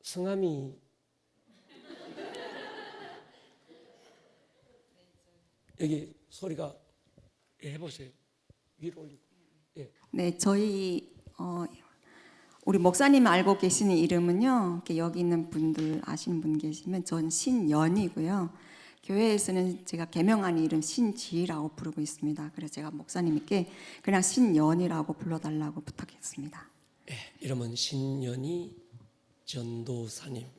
성함이 여기 소리가 해보세요. 위로 올리고. 예. 네, 저희 우리 목사님 알고 계시는 이름은요. 이렇게 여기 있는 분들 아시는 분 계시면 전 신연이고요. 교회에서는 제가 개명한 이름 신지라고 부르고 있습니다. 그래서 제가 목사님께 그냥 신연이라고 불러달라고 부탁했습니다. 예, 이름은 신연희 전도사님입니다.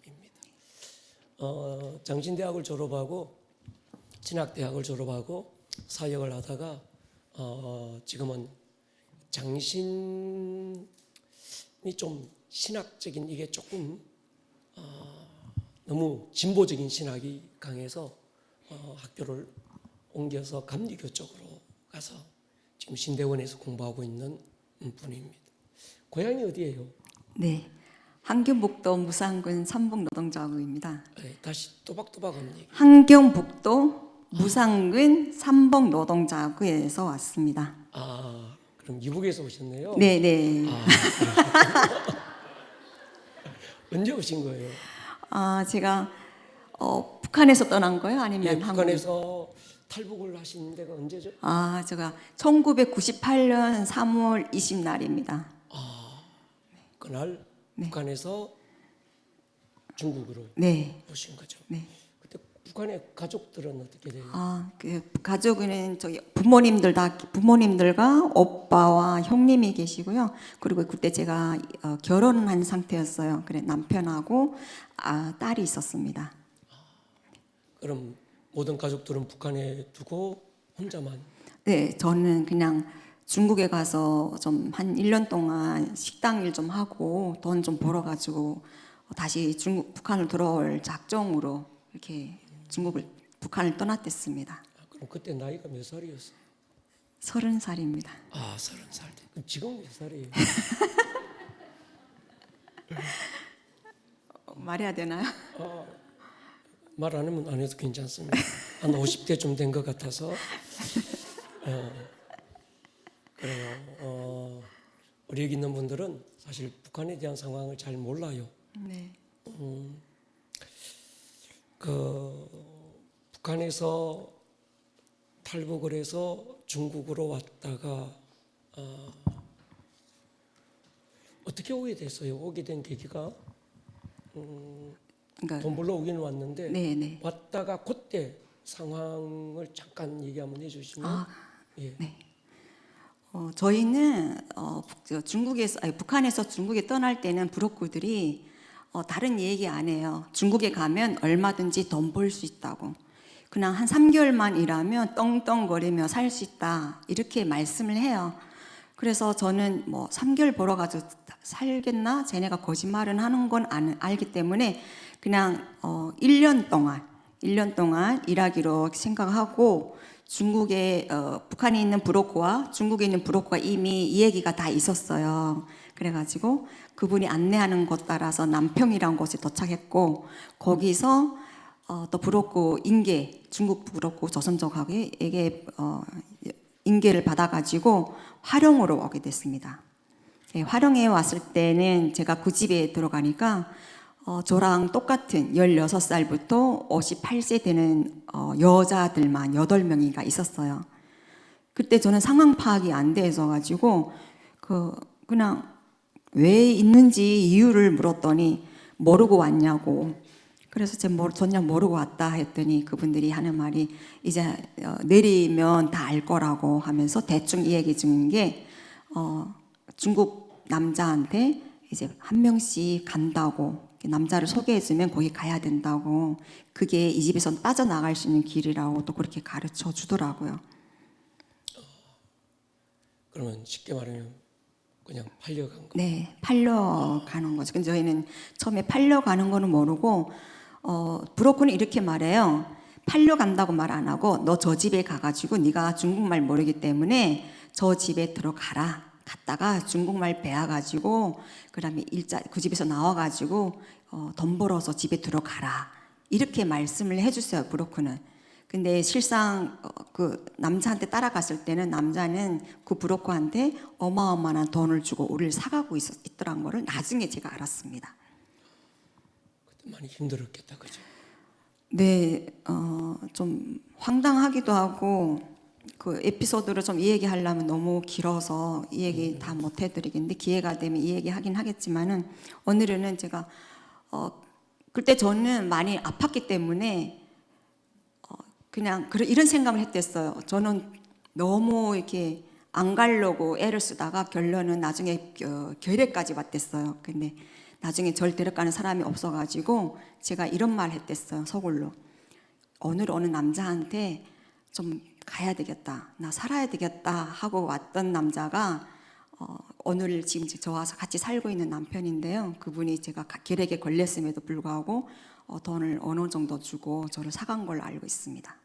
장신대학을 졸업하고 진학대학을 졸업하고 사역을 하다가 지금은 장신이 좀 신학적인 이게 조금 너무 진보적인 신학이 강해서 학교를 옮겨서 감리교 쪽으로 가서 지금 신대원에서 공부하고 있는 분입니다. 고향이 어디예요? 네, 함경북도 무산군 삼봉노동자구입니다. 네, 다시 또박또박 합니다. 함경북도 무산군 삼봉노동자구에서 왔습니다. 아, 그럼 이북에서 오셨네요? 네, 네. 언제 오신 거예요? 제가 북한에서 떠난 거예요? 아니면 예, 북한에서 탈북을 하신 데가 언제죠? 제가 1998년 3월 20날입니다. 그날 네. 북한에서 중국으로 네. 오신 거죠. 네. 그때 북한의 가족들은 어떻게 돼요? 그 가족은 저희 부모님들과 오빠와 형님이 계시고요. 그리고 그때 제가 결혼한 상태였어요. 그래 남편하고 딸이 있었습니다. 그럼 모든 가족들은 북한에 두고 혼자만? 네, 저는 그냥 중국에 가서 좀 한 1년 동안 식당 일 좀 하고 돈 좀 벌어가지고 다시 북한을 돌아올 작정으로 이렇게 북한을 떠났댔습니다. 그럼 그때 나이가 몇 살이었어요? 30살입니다. 30살. 그럼 지금 몇 살이에요? 말해야 되나요? 말 안 하면 안 해도 괜찮습니다. 한 50대쯤 된 것 같아서. 그래요. 우리 여기 있는 분들은 사실 북한에 대한 상황을 잘 몰라요. 네. 북한에서 탈북을 해서 중국으로 왔다가 어떻게 오게 됐어요? 오게 된 계기가 그러니까 돈 벌러 오기는 왔는데 네. 왔다가 그때 상황을 잠깐 얘기 한번 해주시면. 예. 네. 저희는 북한에서 중국에 떠날 때는 부록구들이 다른 얘기 안 해요. 중국에 가면 얼마든지 돈 벌 수 있다고. 그냥 한 3개월만 일하면 떵떵거리며 살 수 있다. 이렇게 말씀을 해요. 그래서 저는 뭐 3개월 벌어가지고 살겠나? 쟤네가 거짓말은 하는 건 알기 때문에 그냥 1년 동안 일하기로 생각하고 북한에 있는 브로커와 중국에 있는 브로커가 이미 이 얘기가 다 있었어요. 그래가지고 그분이 안내하는 곳 따라서 남평이라는 곳에 도착했고 거기서 또 브로커 중국 브로커 조선족에게 인계를 받아가지고 화령으로 오게 됐습니다. 화령에 왔을 때는 제가 그 집에 들어가니까 저랑 똑같은 16살부터 58세 되는 여자들만 8명이가 있었어요. 그때 저는 상황 파악이 안 돼서 가지고 그냥 왜 있는지 이유를 물었더니 모르고 왔냐고. 그래서 제가 전혀 모르고 왔다 했더니 그분들이 하는 말이 이제 내리면 다 알 거라고 하면서 대충 이 얘기 중인 게 중국 남자한테 이제 한 명씩 간다고 남자를 소개해주면 거기 가야 된다고 그게 이 집에서 빠져나갈 수 있는 길이라고 또 그렇게 가르쳐 주더라고요. 그러면 쉽게 말하면 그냥 팔려간 거. 네, 팔려가는 거죠. 근데 저희는 처음에 팔려가는 거는 모르고 브로커는 이렇게 말해요. 팔려간다고 말 안 하고 너 저 집에 가가지고 네가 중국말 모르기 때문에 저 집에 들어가라. 갔다가 중국말 배워가지고 그다음에 그 집에서 나와가지고 돈 벌어서 집에 들어가라. 이렇게 말씀을 해주세요. 브로커는. 근데 실상 그 남자한테 따라갔을 때는 남자는 그 브로커한테 어마어마한 돈을 주고 우리를 사가고 있더란 거를 나중에 제가 알았습니다. 많이 힘들었겠다, 그죠? 네, 좀 황당하기도 하고 그 에피소드를 좀 이 얘기 하려면 너무 길어서 이 얘기 다 못 해드리겠는데 기회가 되면 이 얘기 하긴 하겠지만은 오늘은 제가 그때 저는 많이 아팠기 때문에 그냥 이런 생각을 했댔어요. 저는 너무 이렇게 안 가려고 애를 쓰다가 결론은 나중에 결핵까지 왔댔어요. 근데 나중에 절 데려가는 사람이 없어가지고 제가 이런 말 했댔어요. 속으로. 오늘 어느 남자한테 좀 가야 되겠다. 나 살아야 되겠다 하고 왔던 남자가 오늘 지금 저와 같이 살고 있는 남편인데요. 그분이 제가 결핵에 걸렸음에도 불구하고 돈을 어느 정도 주고 저를 사간 걸로 알고 있습니다.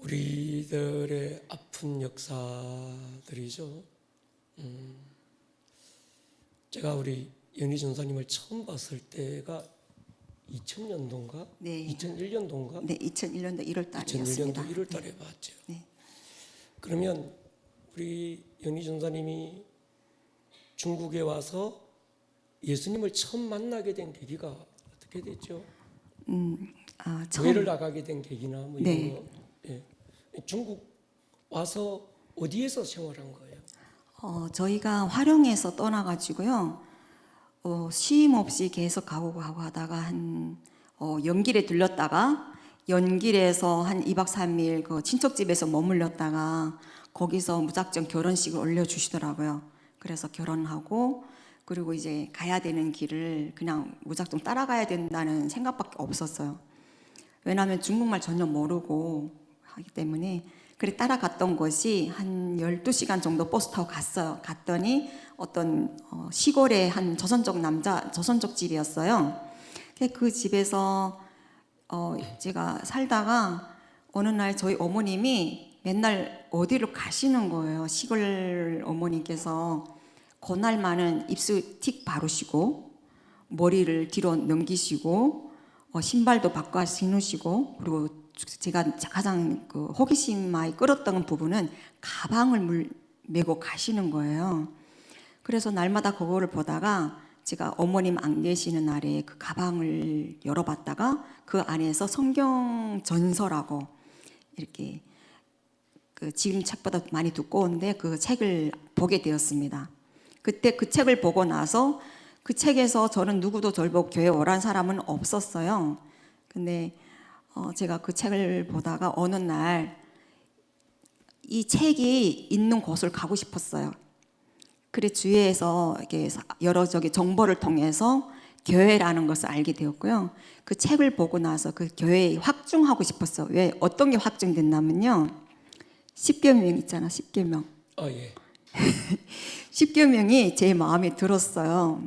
우리들의 아픈 역사들이죠. 제가 우리 연희 전사님을 처음 봤을 때가 2000년도인가? 네. 2001년도인가? 네, 2001년도 1월 달이었습니다. 2001년도 1월 달에 봤죠. 네. 그러면 우리 연희 전사님이 중국에 와서 예수님을 처음 만나게 된 계기가 어떻게 됐죠? 교회를 나가게 된 계기나 뭐 이런 네. 거. 예. 중국 와서 어디에서 생활한 거예요? 저희가 화령에서 떠나가지고요. 쉼 없이 계속 가고 하다가 연길에 들렸다가 연길에서 한 2박 3일 그 친척집에서 머물렀다가 거기서 무작정 결혼식을 올려주시더라고요. 그래서 결혼하고 그리고 이제 가야 되는 길을 그냥 무작정 따라가야 된다는 생각밖에 없었어요. 왜냐하면 중국말 전혀 모르고 하기 때문에 그래 따라갔던 것이 한 12시간 정도 버스 타고 갔어요. 갔더니 어떤 시골의 한 조선족 집이었어요. 그 집에서 제가 살다가 어느 날 저희 어머님이 맨날 어디로 가시는 거예요. 시골 어머니께서 그날만은 입술 틱 바르시고 머리를 뒤로 넘기시고 신발도 바꿔 신으시고 그리고 제가 가장 그 호기심 많이 끌었던 부분은 가방을 메고 가시는 거예요. 그래서 날마다 그거를 보다가 제가 어머님 안 계시는 날에 그 가방을 열어봤다가 그 안에서 성경 전서라고 이렇게 그 지금 책보다 많이 두꺼운데 그 책을 보게 되었습니다. 그때 그 책을 보고 나서 그 책에서 저는 누구도 저를 보고 교회 오란 사람은 없었어요. 근데 제가 그 책을 보다가 어느 날 이 책이 있는 곳을 가고 싶었어요. 그래 주위에서 이렇게 여러 정보를 통해서 교회라는 것을 알게 되었고요. 그 책을 보고 나서 그 교회에 확증하고 싶었어요. 왜 어떤 게 확증됐냐면요. 십계명 있잖아, 십계명. 예. 십계명이 제 마음에 들었어요.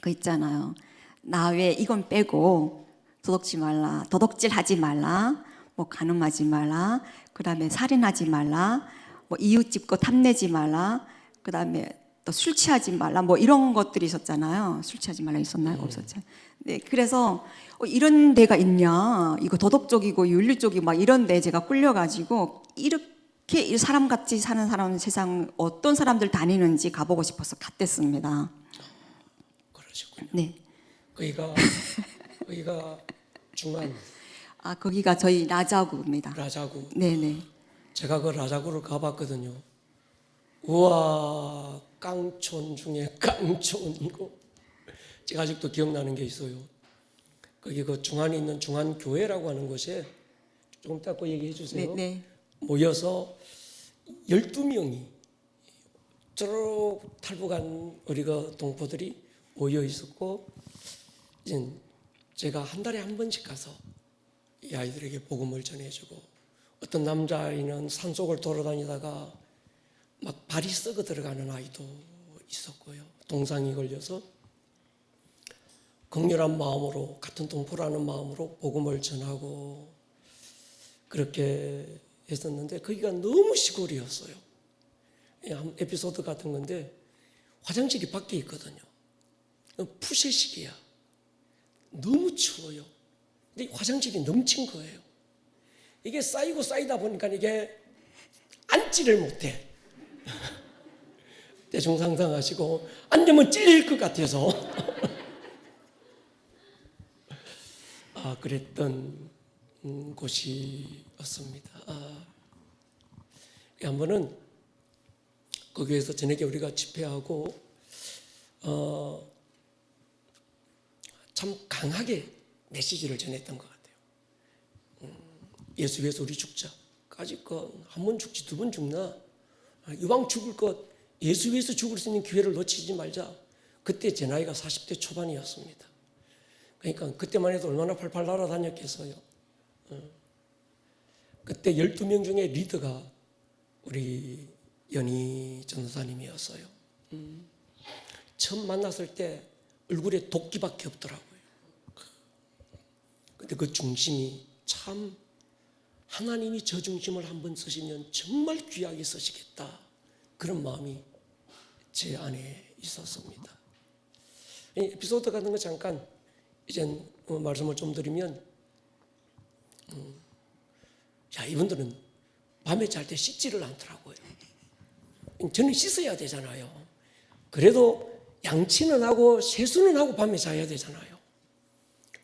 그 있잖아요. 나 외에 이건 빼고 도둑질하지 말라, 뭐 간음하지 말라, 그다음에 살인하지 말라, 뭐 이웃 집거 탐내지 말라, 그다음에 또 술 취하지 말라, 뭐 이런 것들이 있었잖아요. 술 취하지 말라 있었나요? 없었죠. 네, 그래서 이런 데가 있냐? 이거 도덕적이고 윤리적이고 막 이런 데 제가 끌려가지고 이렇게 사람같이 사는 사람은 세상 어떤 사람들 다니는지 가보고 싶어서 갔댔습니다. 그러셨군요. 네. 거기가 중안 거기가 저희 라자구입니다. 라자구. 네네. 제가 그 라자구를 가봤거든요. 우와, 깡촌 중에 깡촌이고 제가 아직도 기억나는 게 있어요. 거기 그 중안에 있는 중안교회라고 하는 곳에 조금 이따 그 얘기해 주세요. 네. 모여서 12명이 저렇게 탈북한 우리가 동포들이 모여 있었고 이제 제가 한 달에 한 번씩 가서 이 아이들에게 복음을 전해주고 어떤 남자아이는 산속을 돌아다니다가 막 발이 썩어 들어가는 아이도 있었고요. 동상이 걸려서 극렬한 마음으로 같은 동포라는 마음으로 복음을 전하고 그렇게 했었는데 거기가 너무 시골이었어요. 한 에피소드 같은 건데 화장실이 밖에 있거든요. 푸세식이야. 너무 추워요. 근데 화장실이 넘친 거예요. 이게 쌓이고 쌓이다 보니까 이게 앉지를 못해. 대충 상상하시고 앉으면 찔릴 것 같아서 그랬던 곳이었습니다. 한 번은 거기에서 저녁에 우리가 집회하고 참 강하게 메시지를 전했던 것 같아요. 예수 위해서 우리 죽자. 까짓 한 번 죽지 두 번 죽나? 이왕 죽을 것 예수 위해서 죽을 수 있는 기회를 놓치지 말자. 그때 제 나이가 40대 초반이었습니다. 그러니까 그때만 해도 얼마나 팔팔 날아다녔겠어요. 그때 12명 중에 리더가 우리 연희 전도사님이었어요. 처음 만났을 때 얼굴에 도끼밖에 없더라고요. 근데 그 중심이 참 하나님이 저 중심을 한번 쓰시면 정말 귀하게 쓰시겠다. 그런 마음이 제 안에 있었습니다. 이 에피소드 같은 거 잠깐 이젠 말씀을 좀 드리면 이분들은 밤에 잘 때 씻지를 않더라고요. 저는 씻어야 되잖아요. 그래도 양치는 하고 세수는 하고 밤에 자야 되잖아요.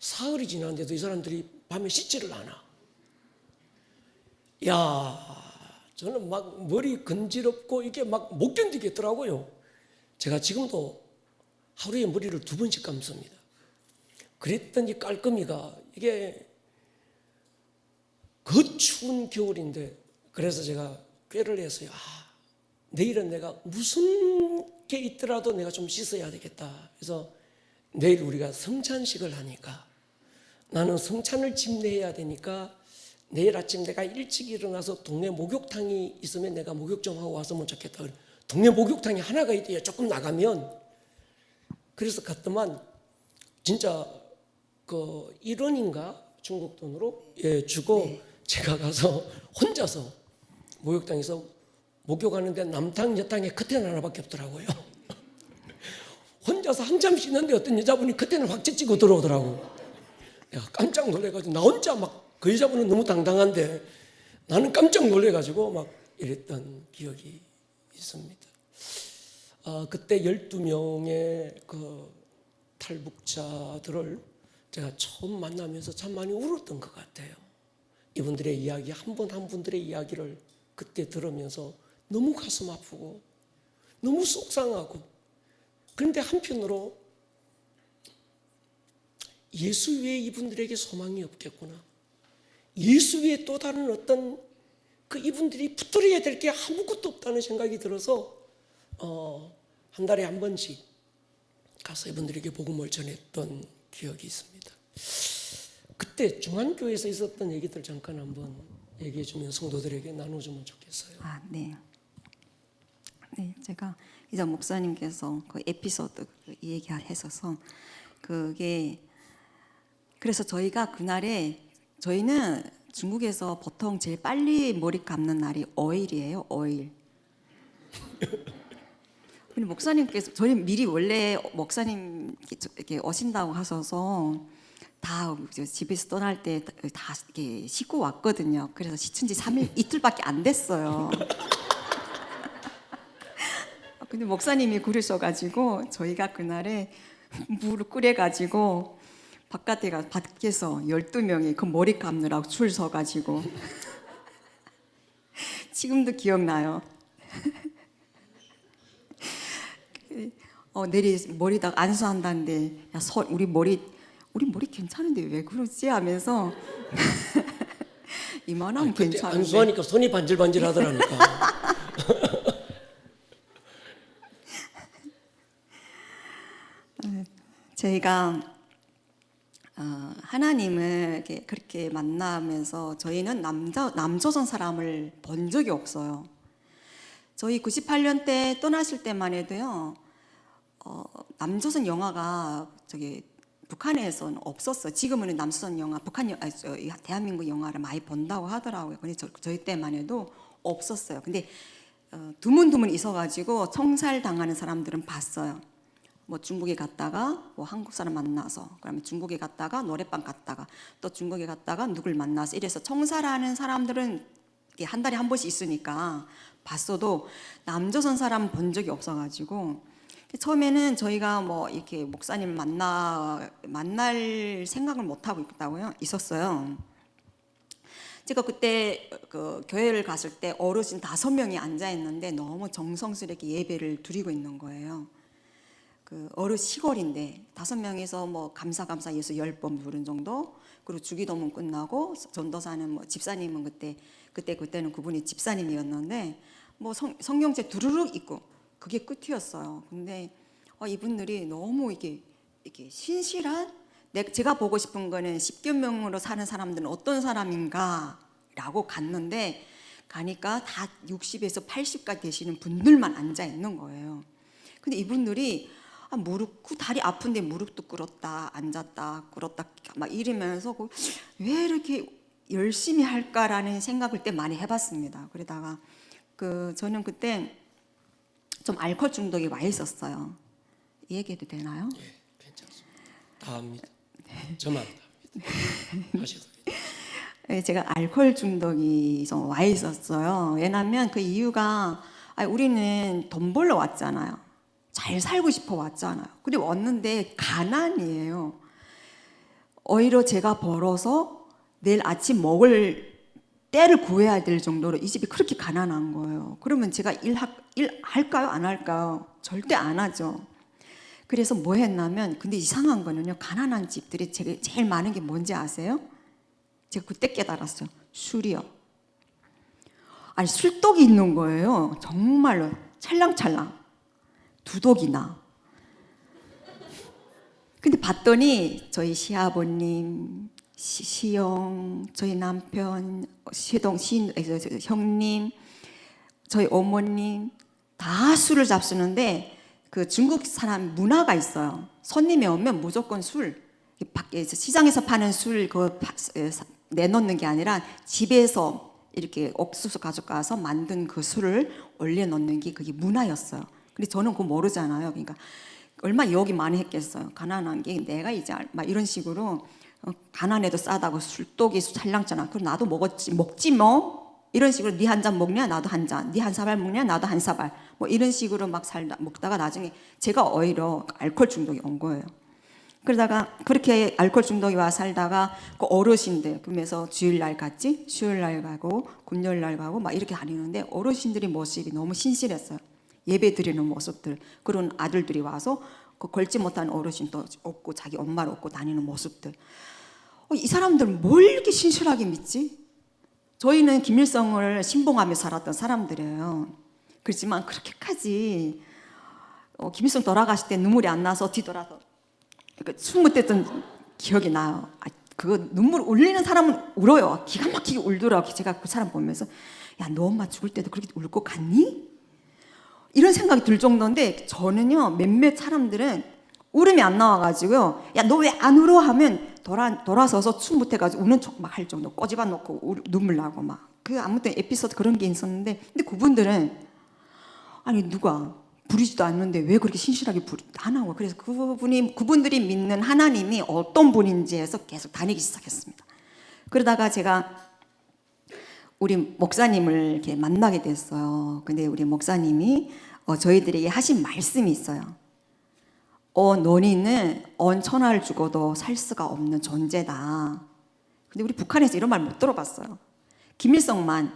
사흘이 지났는데도 이 사람들이 밤에 씻지를 않아. 저는 막 머리 건지럽고 이게 막 못 견디겠더라고요. 제가 지금도 하루에 머리를 2번씩 감습니다. 그랬더니 깔끔이가 이게 추운 겨울인데 그래서 제가 꾀를 했어요. 내일은 내가 무슨 게 있더라도 내가 좀 씻어야 되겠다. 그래서 내일 우리가 성찬식을 하니까 나는 성찬을 집례해야 되니까 내일 아침 내가 일찍 일어나서 동네 목욕탕이 있으면 내가 목욕 좀 하고 왔으면 좋겠다. 동네 목욕탕이 하나가 있대요. 조금 나가면. 그래서 갔더만 진짜 1원인가 중국 돈으로 주고 제가 가서 혼자서 목욕탕에서 목욕하는데 남탕 여탕에 커튼 하나밖에 없더라고요. 혼자서 한참 씻는데 어떤 여자분이 커튼을 확 찢고 들어오더라고. 깜짝 놀래가지고 나 혼자 막 그 여자분은 너무 당당한데 나는 깜짝 놀래가지고 막 이랬던 기억이 있습니다. 그때 12명의 그 탈북자들을 제가 처음 만나면서 참 많이 울었던 것 같아요. 이분들의 이야기 한 분 한 분들의 이야기를 그때 들으면서 너무 가슴 아프고 너무 속상하고 그런데 한편으로 예수 외에 이분들에게 소망이 없겠구나. 예수 외에 또 다른 어떤 이분들이 붙들어야 될 게 아무것도 없다는 생각이 들어서 한 달에 한 번씩 가서 이분들에게 복음을 전했던 기억이 있습니다. 그때 중안교회에서 있었던 얘기들 잠깐 한번 얘기해 주면 성도들에게 나눠주면 좋겠어요. 네. 네, 제가 이제 목사님께서 그 에피소드 얘기하셔서 그게 그래서 저희가 그날에 저희는 중국에서 보통 제일 빨리 머리 감는 날이 5일이에요. 5일. 근데 목사님께서 저희 미리 원래 목사님 이렇게 오신다고 하셔서 다 집에서 떠날 때 다 이렇게 씻고 왔거든요. 그래서 씻은 지 3일 이틀밖에 안 됐어요. 근데 목사님이 그러셔가지고 저희가 그날에 물을 끓여가지고 밖에서 12명이 그 머리 감느라고 줄 서가지고 지금도 기억나요. 내리 머리다 안수한다는데 우리 머리 괜찮은데 왜 그러지 하면서 이만하면 그때 괜찮은데 안수하니까 손이 반질반질 하더라니까. 저희가 하나님을 그렇게 만나면서 저희는 남조선 사람을 본 적이 없어요. 저희 98년 때 떠나실 때만 해도요. 남조선 영화가 북한에서는 없었어요. 지금은 남조선 영화, 대한민국 영화를 많이 본다고 하더라고요. 근데 저희 때만 해도 없었어요. 근데 드문드문 있어가지고 총살 당하는 사람들은 봤어요. 뭐 중국에 갔다가 뭐 한국 사람 만나서 그다음에 중국에 갔다가 노래방 갔다가 또 중국에 갔다가 누굴 만나서 이래서 총살하는 사람들은 이렇게 한 달에 한 번씩 있으니까 봤어도 남조선 사람 본 적이 없어가지고 처음에는 저희가 뭐 이렇게 목사님 만날 생각을 못 하고 있었어요. 제가 그때 그 교회를 갔을 때 어르신 5명이 앉아 있는데 너무 정성스럽게 예배를 드리고 있는 거예요. 그 시골인데 5명이서 뭐 감사 예수 10번 부른 정도. 그리고 주기도문 끝나고 전도사는 뭐 집사님은 그때는 그분이 집사님이었는데 뭐 성경책 두루룩 읽고 그게 끝이었어요. 근데 이분들이 너무 이게 신실한 제가 보고 싶은 거는 십계명으로 사는 사람들은 어떤 사람인가라고 갔는데 가니까 다 60에서 80까지 되시는 분들만 앉아 있는 거예요. 근데 이분들이 다리 아픈데 무릎도 꿇었다 앉았다 꿇었다 막 이러면서 왜 이렇게 열심히 할까라는 생각을 때 많이 해봤습니다. 그러다가 저는 그때 좀 알코올 중독이 와 있었어요. 이 얘기해도 되나요? 예, 괜찮습니다. 다 합니다. 저만 다 합니다. 하셔도 돼요. 제가 알코올 중독이 좀 와 있었어요. 왜냐하면 그 이유가 우리는 돈 벌러 왔잖아요. 잘 살고 싶어 왔잖아요. 근데 왔는데 가난이에요. 오히려 제가 벌어서 내일 아침 먹을 때를 구해야 될 정도로 이 집이 그렇게 가난한 거예요. 그러면 제가 일할까요? 안 할까요? 절대 안 하죠. 그래서 뭐 했냐면 근데 이상한 거는요. 가난한 집들이 제일 많은 게 뭔지 아세요? 제가 그때 깨달았어요. 술이요. 아니 술독이 있는 거예요. 정말로 찰랑찰랑. 두독이나. 근데 봤더니 저희 시아버님, 시영, 저희 남편, 형님, 저희 어머님 다 술을 잡수는데 그 중국 사람 문화가 있어요. 손님이 오면 무조건 술, 밖에서 시장에서 파는 술 내놓는 게 아니라 집에서 이렇게 옥수수 가져가서 만든 그 술을 올려놓는 게 그게 문화였어요. 근데 저는 그거 모르잖아요. 그러니까 얼마나 욕이 많이 했겠어요. 가난한 게 내가 이제 막 이런 식으로 가난해도 싸다고 술독이 찰랑잖아. 그럼 나도 먹지 뭐 이런 식으로 네 한 잔 먹냐 나도 한 잔, 네 한 사발 먹냐 나도 한 사발 뭐 이런 식으로 막 먹다가 나중에 제가 오히려 알코올 중독이 온 거예요. 그러다가 그렇게 알코올 중독이 와 살다가 그 어르신들 그러면서 주일날 갔지 수요일날 가고 금요일날 가고 막 이렇게 다니는데 어르신들의 모습이 너무 신실했어요. 예배 드리는 모습들 그런 아들들이 와서 그 걸지 못한 어르신도 업고 자기 엄마를 업고 다니는 모습들 이 사람들은 뭘 이렇게 신실하게 믿지? 저희는 김일성을 신봉하며 살았던 사람들이에요. 그렇지만 그렇게까지 김일성 돌아가실 때 눈물이 안 나서 뒤돌아서 숨을 뗐던 기억이 나요. 그거 눈물 흘리는 사람은 울어요. 기가 막히게 울더라고요. 제가 그 사람 보면서 야, 너 엄마 죽을 때도 그렇게 울 것 같니? 이런 생각이 들 정도인데 저는요 몇몇 사람들은 울음이 안 나와가지고요 야 너 왜 안 울어 하면 돌아서서 춤 못해가지고 우는 척 막 할 정도 꼬집어 놓고 눈물 나고 막 아무튼 에피소드 그런 게 있었는데 근데 그분들은 아니 누가 부리지도 않는데 왜 그렇게 신실하게 안 하고 그래서 그분들이 믿는 하나님이 어떤 분인지 해서 계속 다니기 시작했습니다. 그러다가 제가 우리 목사님을 이렇게 만나게 됐어요. 근데 우리 목사님이 저희들에게 하신 말씀이 있어요. 너희는 온 천하를 죽어도 살 수가 없는 존재다. 근데 우리 북한에서 이런 말 못 들어봤어요. 김일성만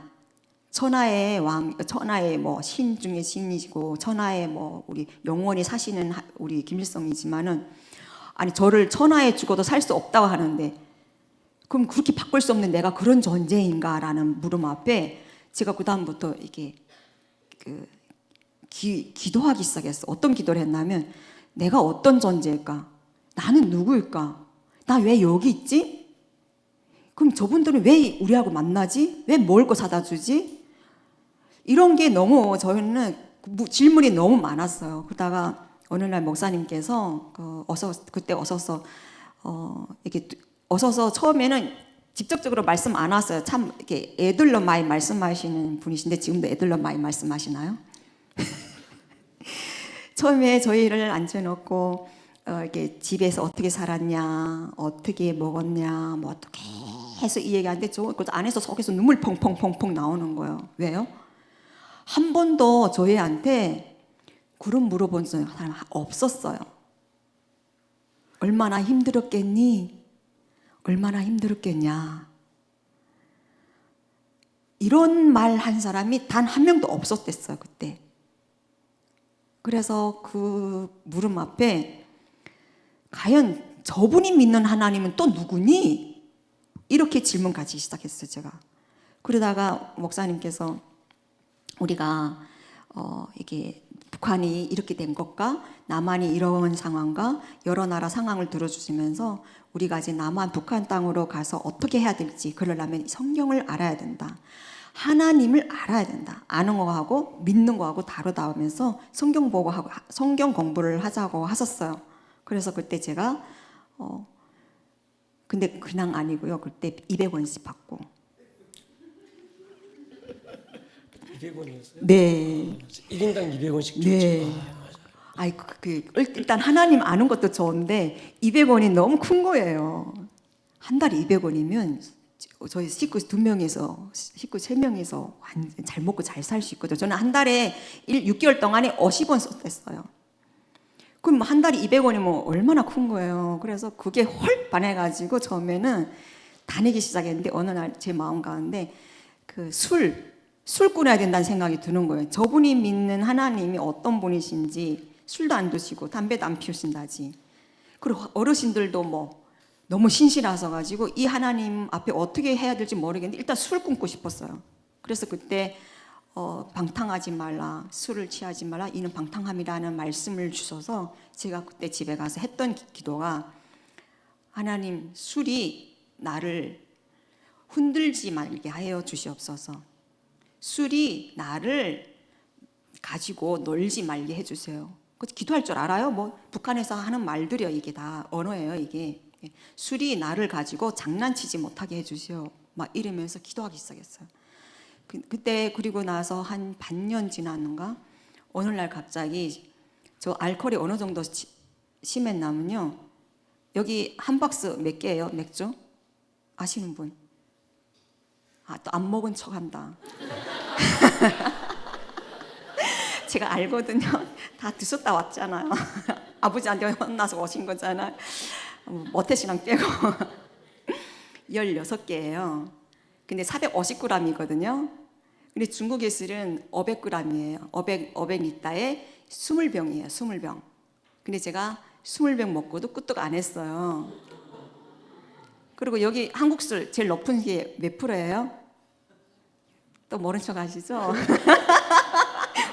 천하의 왕, 천하의 뭐 신 중에 신이시고 천하의 뭐 우리 영원히 사시는 우리 김일성이지만은 아니 저를 천하에 죽어도 살 수 없다고 하는데 그럼 그렇게 바꿀 수 없는 내가 그런 존재인가라는 물음 앞에 제가 그 다음부터 이게 기도하기 시작했어. 어떤 기도를 했냐면 내가 어떤 존재일까? 나는 누구일까? 나 왜 여기 있지? 그럼 저분들은 왜 우리하고 만나지? 왜 먹을 거 사다 주지? 이런 게 너무 저희는 질문이 너무 많았어요. 그러다가 어느 날 목사님께서 그때 이렇게 어서서 처음에는 직접적으로 말씀 안 왔어요. 참 이렇게 애들로 많이 말씀하시는 분이신데 지금도 애들로 많이 말씀하시나요? 처음에 저희를 앉혀놓고 이렇게 집에서 어떻게 살았냐, 어떻게 먹었냐, 뭐 어떻게 계속 이 얘기하는데 저 그 안에서 속에서 눈물 펑펑펑펑 나오는 거예요. 왜요? 한 번도 저희한테 그런 물어본 사람 없었어요. 얼마나 힘들었겠니? 얼마나 힘들었겠냐? 이런 말 한 사람이 단 한 명도 없었댔어요, 그때. 그래서 그 물음 앞에 과연 저분이 믿는 하나님은 또 누구니? 이렇게 질문까지 시작했어요, 제가. 그러다가 목사님께서 우리가 이게 북한이 이렇게 된 것과 남한이 이런 상황과 여러 나라 상황을 들어주시면서 우리가 이제 남한 북한 땅으로 가서 어떻게 해야 될지 그러려면 성경을 알아야 된다. 하나님을 알아야 된다. 아는 거하고 믿는 거하고 다르다 하면서 성경 보고 하고 성경 공부를 하자고 하셨어요. 그래서 그때 제가 근데 그냥 아니고요. 그때 200원씩 받고. 200원이었어요? 네. 1인당 200원씩 줬지. 네. 아이 일단 하나님 아는 것도 좋은데 200원이 너무 큰 거예요. 한 달에 200원이면 저희 식구 2명에서 식구 3명에서 잘 먹고 잘 살 수 있거든요. 저는 한 달에 6개월 동안에 50원 썼댔어요. 그럼 한 달에 200원이면 얼마나 큰 거예요. 그래서 그게 헐 반해가지고 처음에는 다니기 시작했는데 어느 날 제 마음 가운데 그 술 끊어야 된다는 생각이 드는 거예요. 저분이 믿는 하나님이 어떤 분이신지 술도 안 드시고 담배도 안 피우신다지. 그리고 어르신들도 뭐 너무 신실하셔 가지고 이 하나님 앞에 어떻게 해야 될지 모르겠는데 일단 술 끊고 싶었어요. 그래서 그때 방탕하지 말라, 술을 취하지 말라, 이는 방탕함이라는 말씀을 주셔서 제가 그때 집에 가서 했던 기도가 하나님 술이 나를 흔들지 말게 하여 주시옵소서. 술이 나를 가지고 놀지 말게 해주세요. 그 기도할 줄 알아요? 뭐 북한에서 하는 말들이요. 이게 다 언어예요. 이게 술이 나를 가지고 장난치지 못하게 해주세요. 막 이러면서 기도하기 시작했어요. 그때 그리고 나서 한 반년 지났는가 어느 날 갑자기 저 알코올이 어느 정도 심했냐면요. 여기 한 박스 몇 개예요? 맥주? 아시는 분? 또 안 먹은 척한다. 제가 알거든요. 다 드셨다 왔잖아요. 아버지한테 혼나서 오신 거잖아요. 모태신앙 빼고 16개예요. 근데 450g이거든요. 근데 중국의 술은 500g이에요. 500리터에 20병이에요. 20병. 근데 제가 20병 먹고도 끄떡 안 했어요. 그리고 여기 한국 술 제일 높은 게 몇 프로예요? 또 모른 척 하시죠?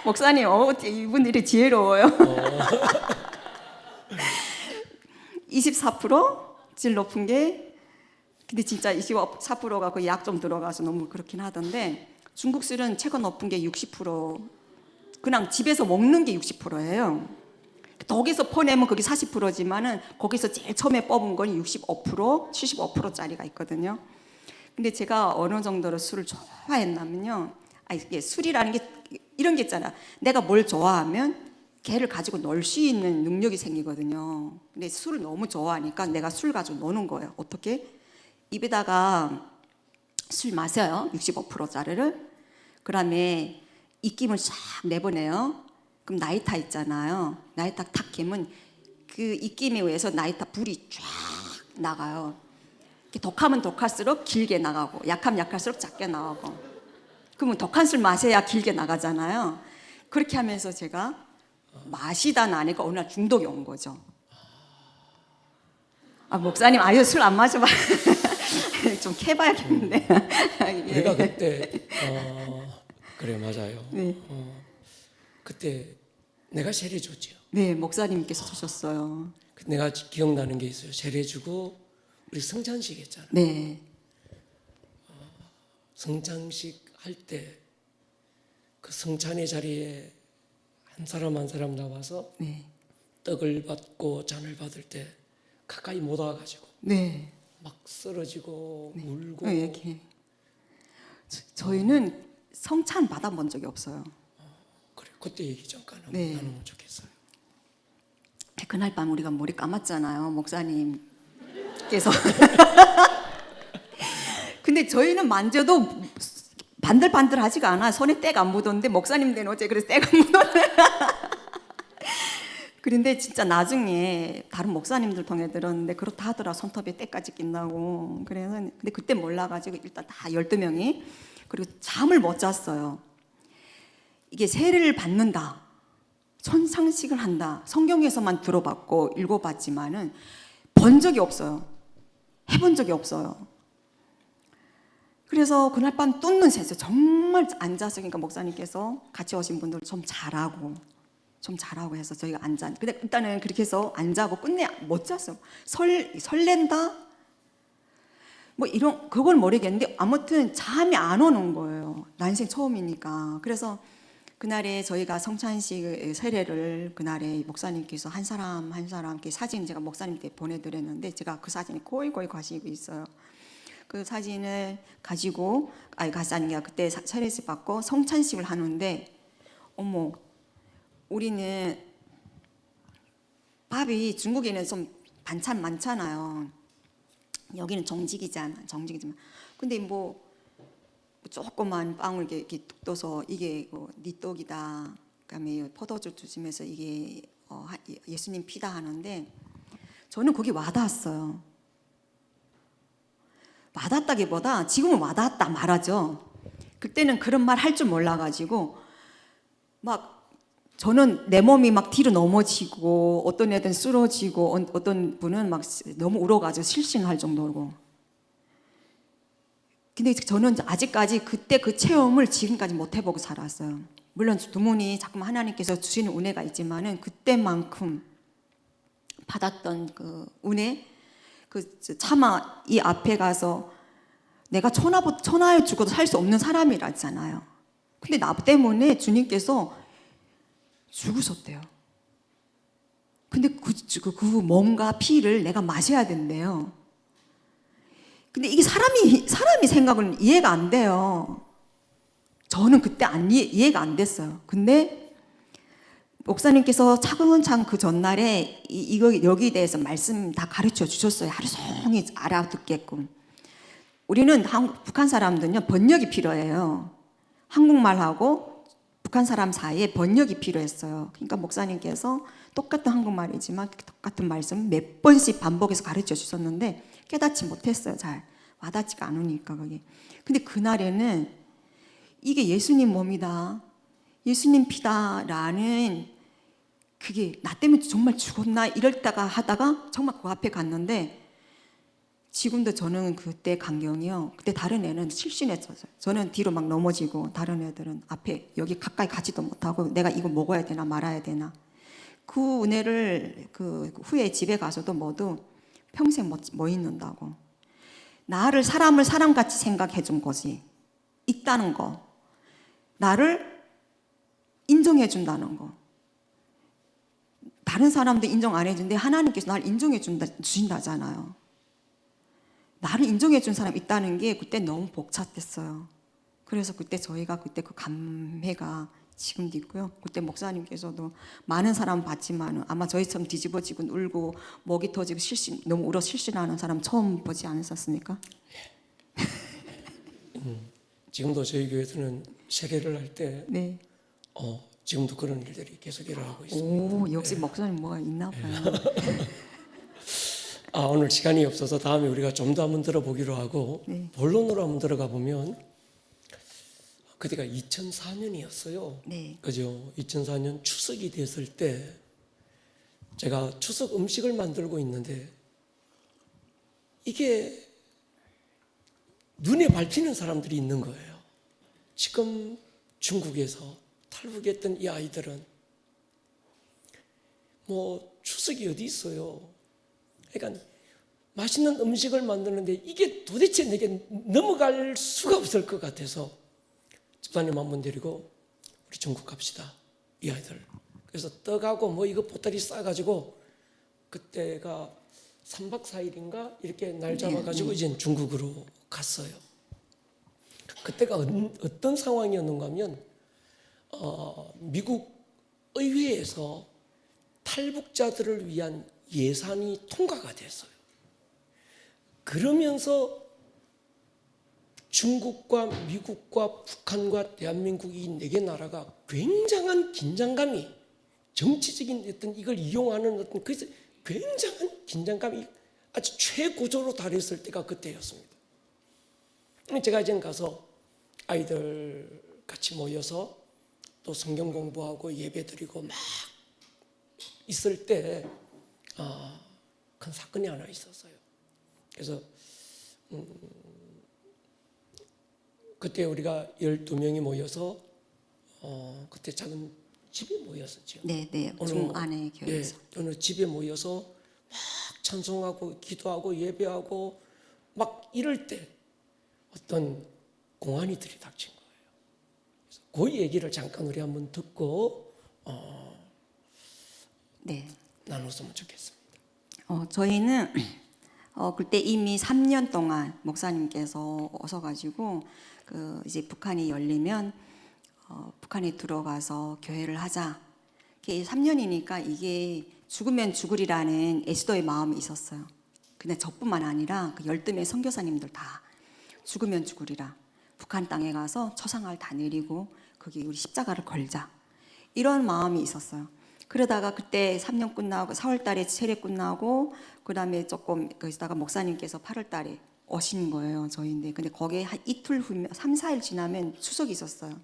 목사님, 이분들이 지혜로워요. 24% 제일 높은 게. 근데 진짜 24%가 그 약 좀 들어가서 너무 그렇긴 하던데 중국 술은 최고 높은 게 60%. 그냥 집에서 먹는 게 60%예요. 덕에서 퍼내면 그게 40%지만은 거기서 제일 처음에 뽑은 건 65%, 75%짜리가 있거든요. 근데 제가 어느 정도로 술을 좋아했냐면요. 이게 술이라는 게 이런 게 있잖아. 내가 뭘 좋아하면 걔를 가지고 놀 수 있는 능력이 생기거든요. 근데 술을 너무 좋아하니까 내가 술 가지고 노는 거예요. 어떻게? 입에다가 술 마셔요. 65%짜리를. 그다음에 입김을 싹 내보내요. 그럼 나이타 있잖아요. 나이타 탁 깨면 그 입김에 의해서 나이타 불이 쫙 나가요. 독하면 독할수록 길게 나가고 약하면 약할수록 작게 나가고. 그러면 독한 술 마셔야 길게 나가잖아요. 그렇게 하면서 제가 마시다 나니까 어느 날 중독이 온 거죠. 목사님 아유 술 안 마셔봐. 좀 캐봐야겠는데. 내가 그때 그래 맞아요. 네. 그때 내가 세례 줬죠. 네, 목사님께서 주셨어요. 내가 기억나는 게 있어요. 세례 주고 우리 성찬식 했잖아. 네. 성찬식 할 때 그 성찬의 자리에 한 사람 한 사람 나와서 네. 떡을 받고 잔을 받을 때 가까이 못 와가지고 네. 막 쓰러지고 울고. 이렇게. 저희는 성찬 받아본 적이 없어요. 그래 그때 얘기 잠깐 네. 나누면 좋겠어요. 그날 밤 우리가 머리 감았잖아요. 목사님께서 근데 저희는 만져도 반들반들하지가 않아. 손에 때가 안 묻었는데 목사님들은 어제 그래서 때가 묻었네. 그런데 진짜 나중에 다른 목사님들 통해 들었는데 그렇다 하더라. 손톱에 때까지 낀다고. 그래서 근데 그때 몰라가지고 일단 다 12명이 그리고 잠을 못 잤어요. 이게 세례를 받는다, 천상식을 한다, 성경에서만 들어봤고 읽어봤지만은 본 적이 없어요. 해본 적이 없어요. 그래서 그날 밤 뚫는 새서 정말 앉아서, 그러니까 목사님께서 같이 오신 분들 좀 잘하고 해서 저희가 앉아. 근데 일단은 그렇게 해서 앉아고 끝내 못 잤어. 설렌다? 뭐 이런 그걸 모르겠는데 아무튼 잠이 안 오는 거예요. 난생 처음이니까. 그래서 그날에 저희가 성찬식 세례를 그날에 목사님께서 한 사람 한 사람 이렇게 사진 제가 목사님께 보내드렸는데 제가 그 사진이 고이 가지고 있어요. 그 사진을 가지고 가사니까 그때 세례식 받고 성찬식을 하는데 어머 우리는 밥이 중국에는 좀 반찬 많잖아요. 여기는 정직이지만 근데 뭐 조그만 빵을 이렇게 뚝 떠서 이게 네 떡이다. 그다음에 포도주 주시면서 이게 예수님 피다 하는데 저는 거기 와닿았어요. 와닿다기보다 지금은 와닿았다 말하죠. 그때는 그런 말 할 줄 몰라가지고 막 저는 내 몸이 막 뒤로 넘어지고 어떤 애들은 쓰러지고 어떤 분은 막 너무 울어가지고 실신할 정도로. 근데 저는 아직까지 그때 그 체험을 지금까지 못 해보고 살았어요. 물론 두 분이 자꾸만 하나님께서 주시는 은혜가 있지만은 그때만큼 받았던 그 은혜, 그 차마 이 앞에 가서 내가 천하에 죽어도 살 수 없는 사람이라잖아요. 근데 나 때문에 주님께서 죽으셨대요. 근데 그 몸과 피를 내가 마셔야 된대요. 근데 이게 사람이 생각은 이해가 안 돼요. 저는 그때 이해가 안 됐어요. 근데 목사님께서 차근차근 그 전날에 여기에 대해서 말씀 다 가르쳐 주셨어요. 하루 종일 알아듣게끔. 우리는 북한 사람들은요 번역이 필요해요. 한국말하고 북한 사람 사이에 번역이 필요했어요. 그러니까 목사님께서 똑같은 한국말이지만 똑같은 말씀 몇 번씩 반복해서 가르쳐 주셨는데 깨닫지 못했어요. 잘 와닿지가 않으니까 그게. 근데 그날에는 이게 예수님 몸이다, 예수님 피다라는 그게 나 때문에 정말 죽었나 이럴다가 하다가 정말 그 앞에 갔는데 지금도 저는 그때 광경이요. 그때 다른 애는 실신했어요. 저는 뒤로 막 넘어지고 다른 애들은 앞에 여기 가까이 가지도 못하고 내가 이거 먹어야 되나 말아야 되나. 그 은혜를 그 후에 집에 가서도 모두 평생 못 잊는다고. 나를 사람을 사람같이 생각해 준 것이 있다는 거. 나를 인정해 준다는 거. 다른 사람도 인정 안 해준데 하나님께서 나를 인정해 주신다잖아요. 나를 인정해 준 사람 있다는 게 그때 너무 벅찼댔어요. 그래서 그때 저희가 그때 그 감회가 지금도 있고요. 그때 목사님께서도 많은 사람 봤지만 아마 저희처럼 뒤집어지고 울고 목이 터지고 너무 울어 실신하는 사람 처음 보지 않으셨습니까? 지금도 저희 교회에서는 세례를 할 때 네. 지금도 그런 일들이 계속 일어나고 있습니다. 오, 역시 목사님 뭐가 있나 봐요. 오늘 시간이 없어서 다음에 우리가 좀 더 한번 들어보기로 하고 네. 본론으로 한번 들어가 보면 그때가 2004년이었어요. 네. 그죠? 2004년 추석이 됐을 때 제가 추석 음식을 만들고 있는데 이게 눈에 밟히는 사람들이 있는 거예요. 지금 중국에서 탈북했던 이 아이들은 뭐 추석이 어디 있어요. 그러니까 맛있는 음식을 만드는데 이게 도대체 내게 넘어갈 수가 없을 것 같아서 집사님 한번 데리고 우리 중국 갑시다. 이 아이들. 그래서 떡하고 뭐 이거 보따리 싸가지고 그때가 3박 4일인가 이렇게 날 잡아가지고 이제 중국으로 갔어요. 그때가 어떤 상황이었는가 하면 미국 의회에서 탈북자들을 위한 예산이 통과가 됐어요. 그러면서 중국과 미국과 북한과 대한민국이 네 개 나라가 굉장한 긴장감이, 정치적인 어떤 이걸 이용하는 어떤 그래서 굉장한 긴장감이 아주 최고조로 달했을 때가 그때였습니다. 제가 이제 가서 아이들 같이 모여서 또 성경 공부하고 예배 드리고 막 있을 때 큰 사건이 하나 있었어요. 그래서 그때 우리가 12명이 모여서 그때 작은 집에 모였었죠. 네, 네. 중안의 교회에서. 어느 집에 모여서 막 찬송하고 기도하고 예배하고 막 이럴 때 어떤 공안이 들이닥친 거예요. 그래서 그 얘기를 잠깐 우리 한번 듣고 네. 나눴으면 좋겠습니다. 저희는 그때 이미 3년 동안 목사님께서 오셔가지고 이제 북한이 열리면 북한에 들어가서 교회를 하자. 3년이니까 이게 죽으면 죽으리라는 애시도의 마음이 있었어요. 근데 저뿐만 아니라 그 12명 선교사님들 다 죽으면 죽으리라. 북한 땅에 가서 초상화를 다 내리고 거기 우리 십자가를 걸자. 이런 마음이 있었어요. 그러다가 그때 3년 끝나고 4월 달에 세례 끝나고 그다음에 조금 거기다가 목사님께서 8월 달에 오신 거예요. 저희인데 근데 거기에 한 이틀 후면 3, 4일 지나면 추석이 있었어요.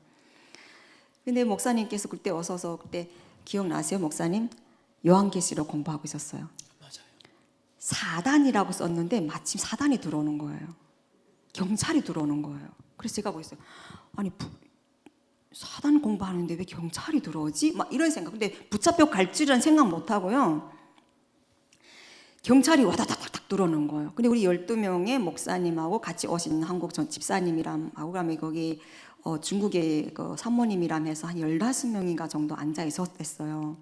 근데 목사님께서 그때 오셔서 그때 기억나세요, 목사님? 요한계시록 공부하고 있었어요. 맞아요. 사단이라고 썼는데 마침 사단이 들어오는 거예요. 경찰이 들어오는 거예요. 그래서 제가 보고 있어요. 아니 사단 공부하는데 왜 경찰이 들어오지? 막 이런 생각. 근데 붙잡혀 갈 줄은 생각 못 하고요. 경찰이 와다다닥 들어오는 거예요. 근데 우리 12명의 목사님하고 같이 오신 한국 전 집사님이랑 하고 그다음에 거기 중국의 그 사모님이랑 해서 한 15명인가 정도 앉아 있었댔어요.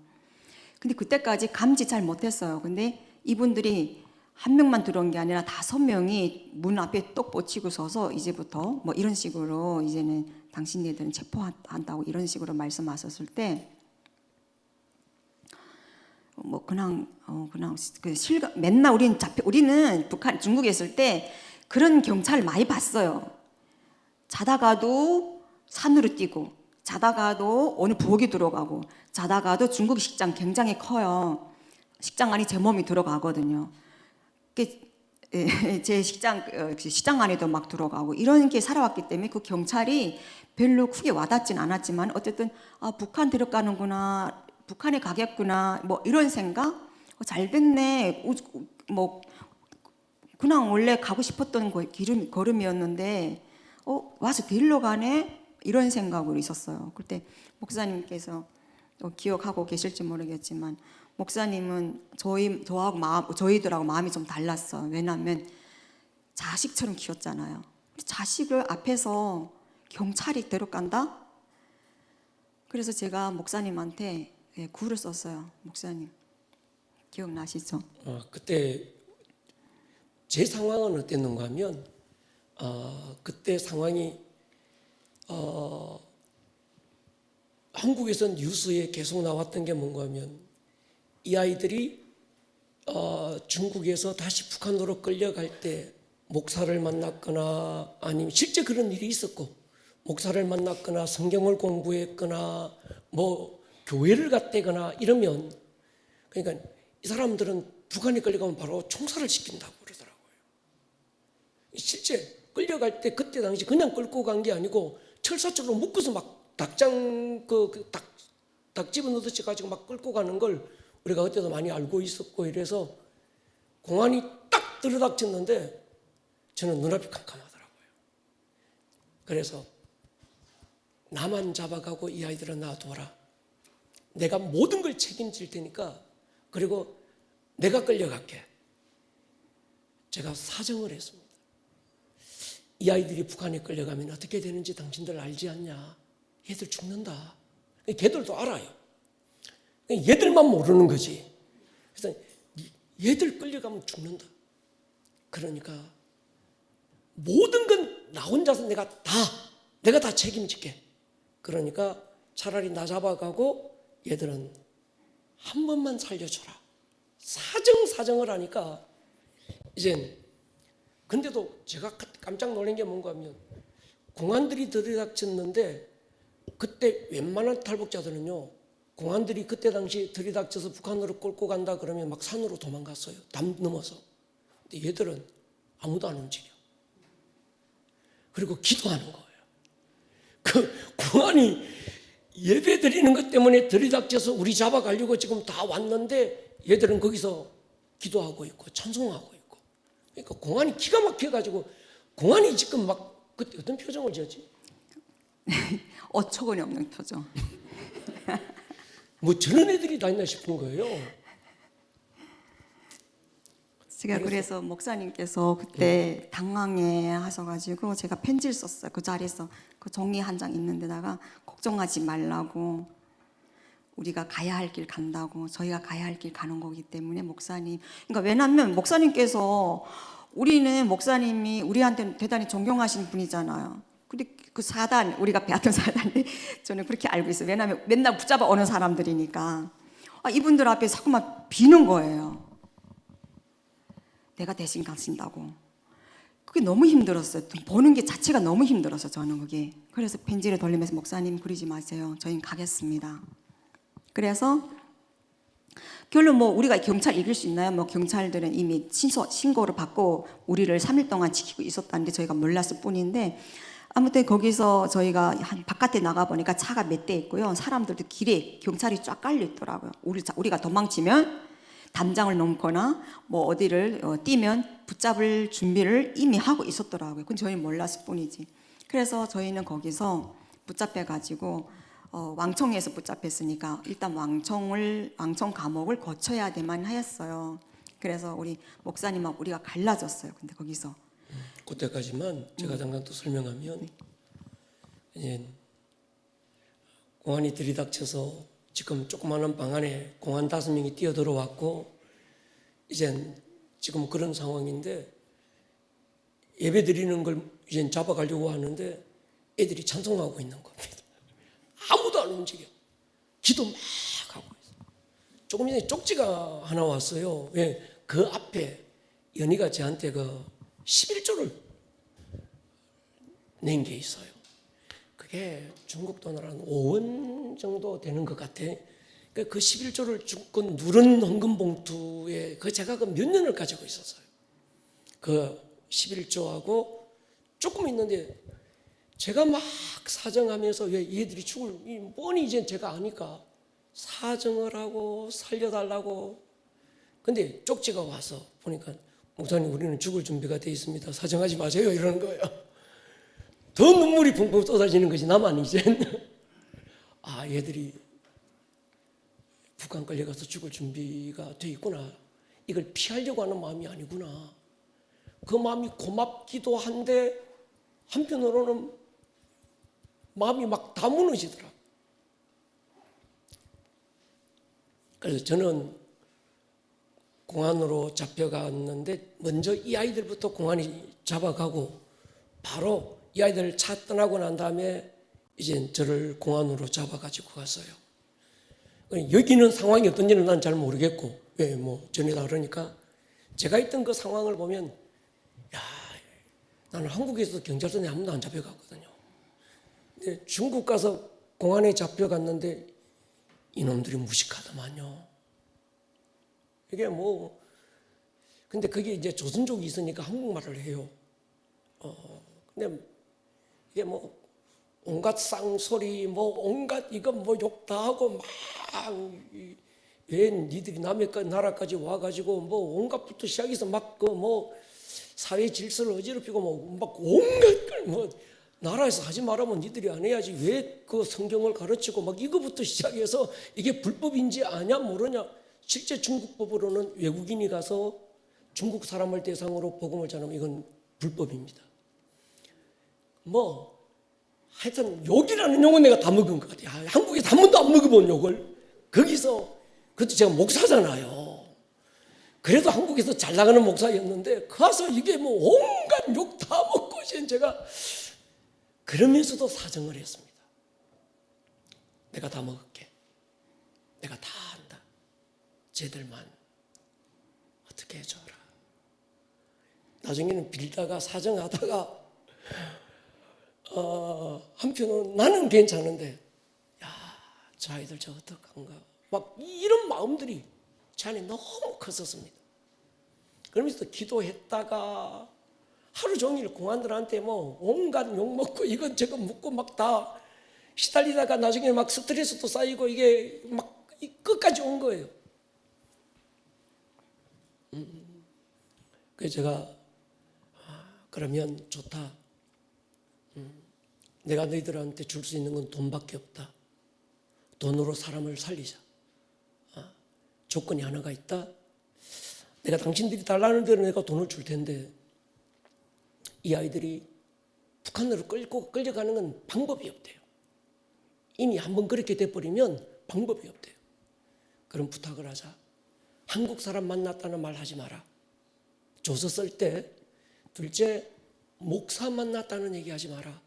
근데 그때까지 감지 잘 못했어요. 근데 이분들이 한 명만 들어온 게 아니라 5명이 문 앞에 똑 뻗치고 서서 이제부터 뭐 이런 식으로 이제는 당신네들은 체포한다고 이런 식으로 말씀하셨을 때 뭐 그냥 그 실감 맨날 우리는 북한 중국에 있을 때 그런 경찰 많이 봤어요. 자다가도 산으로 뛰고 자다가도 오늘 부엌에 들어가고 자다가도 중국 식당 굉장히 커요. 식당 안에 제 몸이 들어가거든요. 제 시장 안에도 막 들어가고 이런 게 살아왔기 때문에 그 경찰이 별로 크게 와닿진 않았지만 어쨌든 북한 들어가는구나, 북한에 가겠구나, 뭐 이런 생각. 잘 됐네. 뭐 그냥 원래 가고 싶었던 걸음이었는데 와서 데리러 가네 이런 생각으로 있었어요. 그때 목사님께서 기억하고 계실지 모르겠지만 목사님은 저희들하고 마음이 좀 달랐어요. 왜냐하면 자식처럼 키웠잖아요. 자식을 앞에서 경찰이 데려간다? 그래서 제가 목사님한테 글을 썼어요. 목사님 기억나시죠? 그때 제 상황은 어땠는가 하면 그때 상황이 한국에서 뉴스에 계속 나왔던 게 뭔가 하면 이 아이들이 중국에서 다시 북한으로 끌려갈 때 목사를 만났거나 아니면 실제 그런 일이 있었고 목사를 만났거나 성경을 공부했거나 뭐 교회를 갔다거나 이러면 그러니까 이 사람들은 북한에 끌려가면 바로 총살을 시킨다고 그러더라고요. 실제 끌려갈 때 그때 당시 그냥 끌고 간 게 아니고 철사적으로 묶어서 막 닭장 닭 집어넣듯이 가지고 막 끌고 가는 걸 우리가 그때도 많이 알고 있었고 이래서 공안이 딱 들이닥쳤는데 저는 눈앞이 캄캄하더라고요. 그래서 나만 잡아가고 이 아이들은 놔둬라. 내가 모든 걸 책임질 테니까 그리고 내가 끌려갈게. 제가 사정을 했습니다. 이 아이들이 북한에 끌려가면 어떻게 되는지 당신들 알지 않냐? 얘들 죽는다. 걔들도 알아요. 얘들만 모르는 거지. 그래서 얘들 끌려가면 죽는다. 그러니까 모든 건 나 혼자서 내가 다 책임질게. 그러니까 차라리 나 잡아가고 얘들은 한 번만 살려줘라. 사정을 하니까 이젠 근데도 제가 깜짝 놀란 게 뭔가 하면 공안들이 들이닥쳤는데 그때 웬만한 탈북자들은요, 공안들이 그때 당시 들이닥쳐서 북한으로 끌고 간다 그러면 막 산으로 도망갔어요. 담 넘어서. 근데 얘들은 아무도 안 움직여. 그리고 기도하는 거예요. 그 공안이 예배 드리는 것 때문에 들이닥쳐서 우리 잡아가려고 지금 다 왔는데 얘들은 거기서 기도하고 있고 찬송하고 있고. 그러니까 공안이 기가 막혀가지고 공안이 지금 막 그때 어떤 표정을 지었지? 어처구니 없는 표정. 뭐 저런 애들이 다 있나 싶은 거예요. 제가 그래서 목사님께서 그때 당황해 하셔가지고 제가 편지를 썼어요. 그 자리에서 그 종이 한 장 있는 데다가 걱정하지 말라고, 우리가 가야 할 길 간다고, 저희가 가야 할 길 가는 거기 때문에 목사님, 그러니까 왜냐하면 목사님께서, 우리는 목사님이 우리한테 대단히 존경하시는 분이잖아요. 근데 그 사단, 우리가 배웠던 사단이 저는 그렇게 알고 있어요. 왜냐하면 맨날 붙잡아 오는 사람들이니까. 이분들 앞에 자꾸만 비는 거예요. 내가 대신 가신다고. 그게 너무 힘들었어요. 보는 게 자체가 너무 힘들어서 저는 그게. 그래서 편지를 돌리면서 목사님 그러지 마세요. 저희는 가겠습니다. 그래서 결론 뭐 우리가 경찰 이길 수 있나요? 뭐 경찰들은 이미 신고를 받고 우리를 3일 동안 지키고 있었다는데 저희가 몰랐을 뿐인데, 아무튼 거기서 저희가 한 바깥에 나가 보니까 차가 몇 대 있고요. 사람들도 길에 경찰이 쫙 깔려 있더라고요. 우리가 도망치면 담장을 넘거나 뭐 어디를 뛰면 붙잡을 준비를 이미 하고 있었더라고요. 그건 저희는 몰랐을 뿐이지. 그래서 저희는 거기서 붙잡혀 가지고 왕청에서 붙잡혔으니까 일단 왕청 감옥을 거쳐야 되만 하였어요. 그래서 우리 목사님하고 우리가 갈라졌어요. 근데 거기서 그때까지만 제가 잠깐 또 설명하면, 이제 공안이 들이닥쳐서 지금 조그마한 방 안에 공안 5명이 뛰어들어왔고, 이젠 지금 그런 상황인데 예배 드리는 걸 이제 잡아가려고 하는데 애들이 찬송하고 있는 겁니다. 아무도 안 움직여. 기도 막 하고 있어. 조금 전에 쪽지가 하나 왔어요. 왜? 그 앞에 연희가 저한테 그 11조를 낸 게 있어요. 그게 중국 돈으로 한 5원 정도 되는 것 같아. 그 11조를 주권 누른 헌금 봉투에 제가 그 몇 년을 가지고 있었어요. 그 11조하고 조금 있는데 제가 막 사정하면서, 왜 얘들이 죽을 뻔히 이제 제가 아니까 사정을 하고 살려달라고. 근데 쪽지가 와서 보니까, 목사님 우리는 죽을 준비가 돼 있습니다. 사정하지 마세요. 이러는 거예요. 더 눈물이 펑펑 쏟아지는 것이 나만 이제 얘들이 북한 끌려가서 죽을 준비가 돼 있구나. 이걸 피하려고 하는 마음이 아니구나. 그 마음이 고맙기도 한데 한편으로는 마음이 막 다 무너지더라. 그래서 저는 공안으로 잡혀갔는데 먼저 이 아이들부터 공안이 잡아가고 바로 이 아이들 차 떠나고 난 다음에 이제 저를 공안으로 잡아가지고 갔어요. 여기는 상황이 어떤지는 난 잘 모르겠고, 왜 뭐 전에다 그러니까 제가 있던 그 상황을 보면, 나는 한국에서 경찰서에 아무도 안 잡혀갔거든요. 근데 중국 가서 공안에 잡혀갔는데 이놈들이 무식하더만요. 이게 뭐, 근데 그게 이제 조선족이 있으니까 한국말을 해요. 근데 이게 뭐 온갖 쌍소리, 뭐 온갖 이거 뭐 욕 다 하고 막, 왜 니들이 남의 나라까지 와가지고 뭐 온갖부터 시작해서 막 그 뭐 사회 질서를 어지럽히고 뭐 막 온갖 걸 뭐 나라에서 하지 말라면 니들이 안 해야지, 왜 그 성경을 가르치고 막 이거부터 시작해서 이게 불법인지 아냐 모르냐. 실제 중국법으로는 외국인이 가서 중국 사람을 대상으로 복음을 전하면 이건 불법입니다. 뭐 하여튼 욕이라는 욕은 내가 다 먹은 것 같아요. 한국에서 한 번도 안 먹어본 욕을 거기서, 그것도 제가 목사잖아요. 그래도 한국에서 잘 나가는 목사였는데 가서 이게 뭐 온갖 욕 다 먹고 제가 그러면서도 사정을 했습니다. 내가 다 먹을게. 내가 다 한다. 쟤들만 어떻게 해줘라. 나중에는 빌다가 사정하다가 한편으로는 나는 괜찮은데 야, 저 아이들 저 어떡한가 막 이런 마음들이 제 안에 너무 컸었습니다. 그러면서 기도했다가 하루 종일 공안들한테 뭐 온갖 욕 먹고 이건 저건 묻고 막 다 시달리다가 나중에 막 스트레스도 쌓이고 이게 막 끝까지 온 거예요. 그래서 제가 그러면 좋다. 내가 너희들한테 줄 수 있는 건 돈밖에 없다. 돈으로 사람을 살리자. 조건이 하나가 있다. 내가 당신들이 달라는 대로 내가 돈을 줄 텐데 이 아이들이 북한으로 끌려가는 건 방법이 없대요. 이미 한번 그렇게 돼버리면 방법이 없대요. 그럼 부탁을 하자. 한국 사람 만났다는 말 하지 마라. 조서 쓸 때 둘째 목사 만났다는 얘기 하지 마라.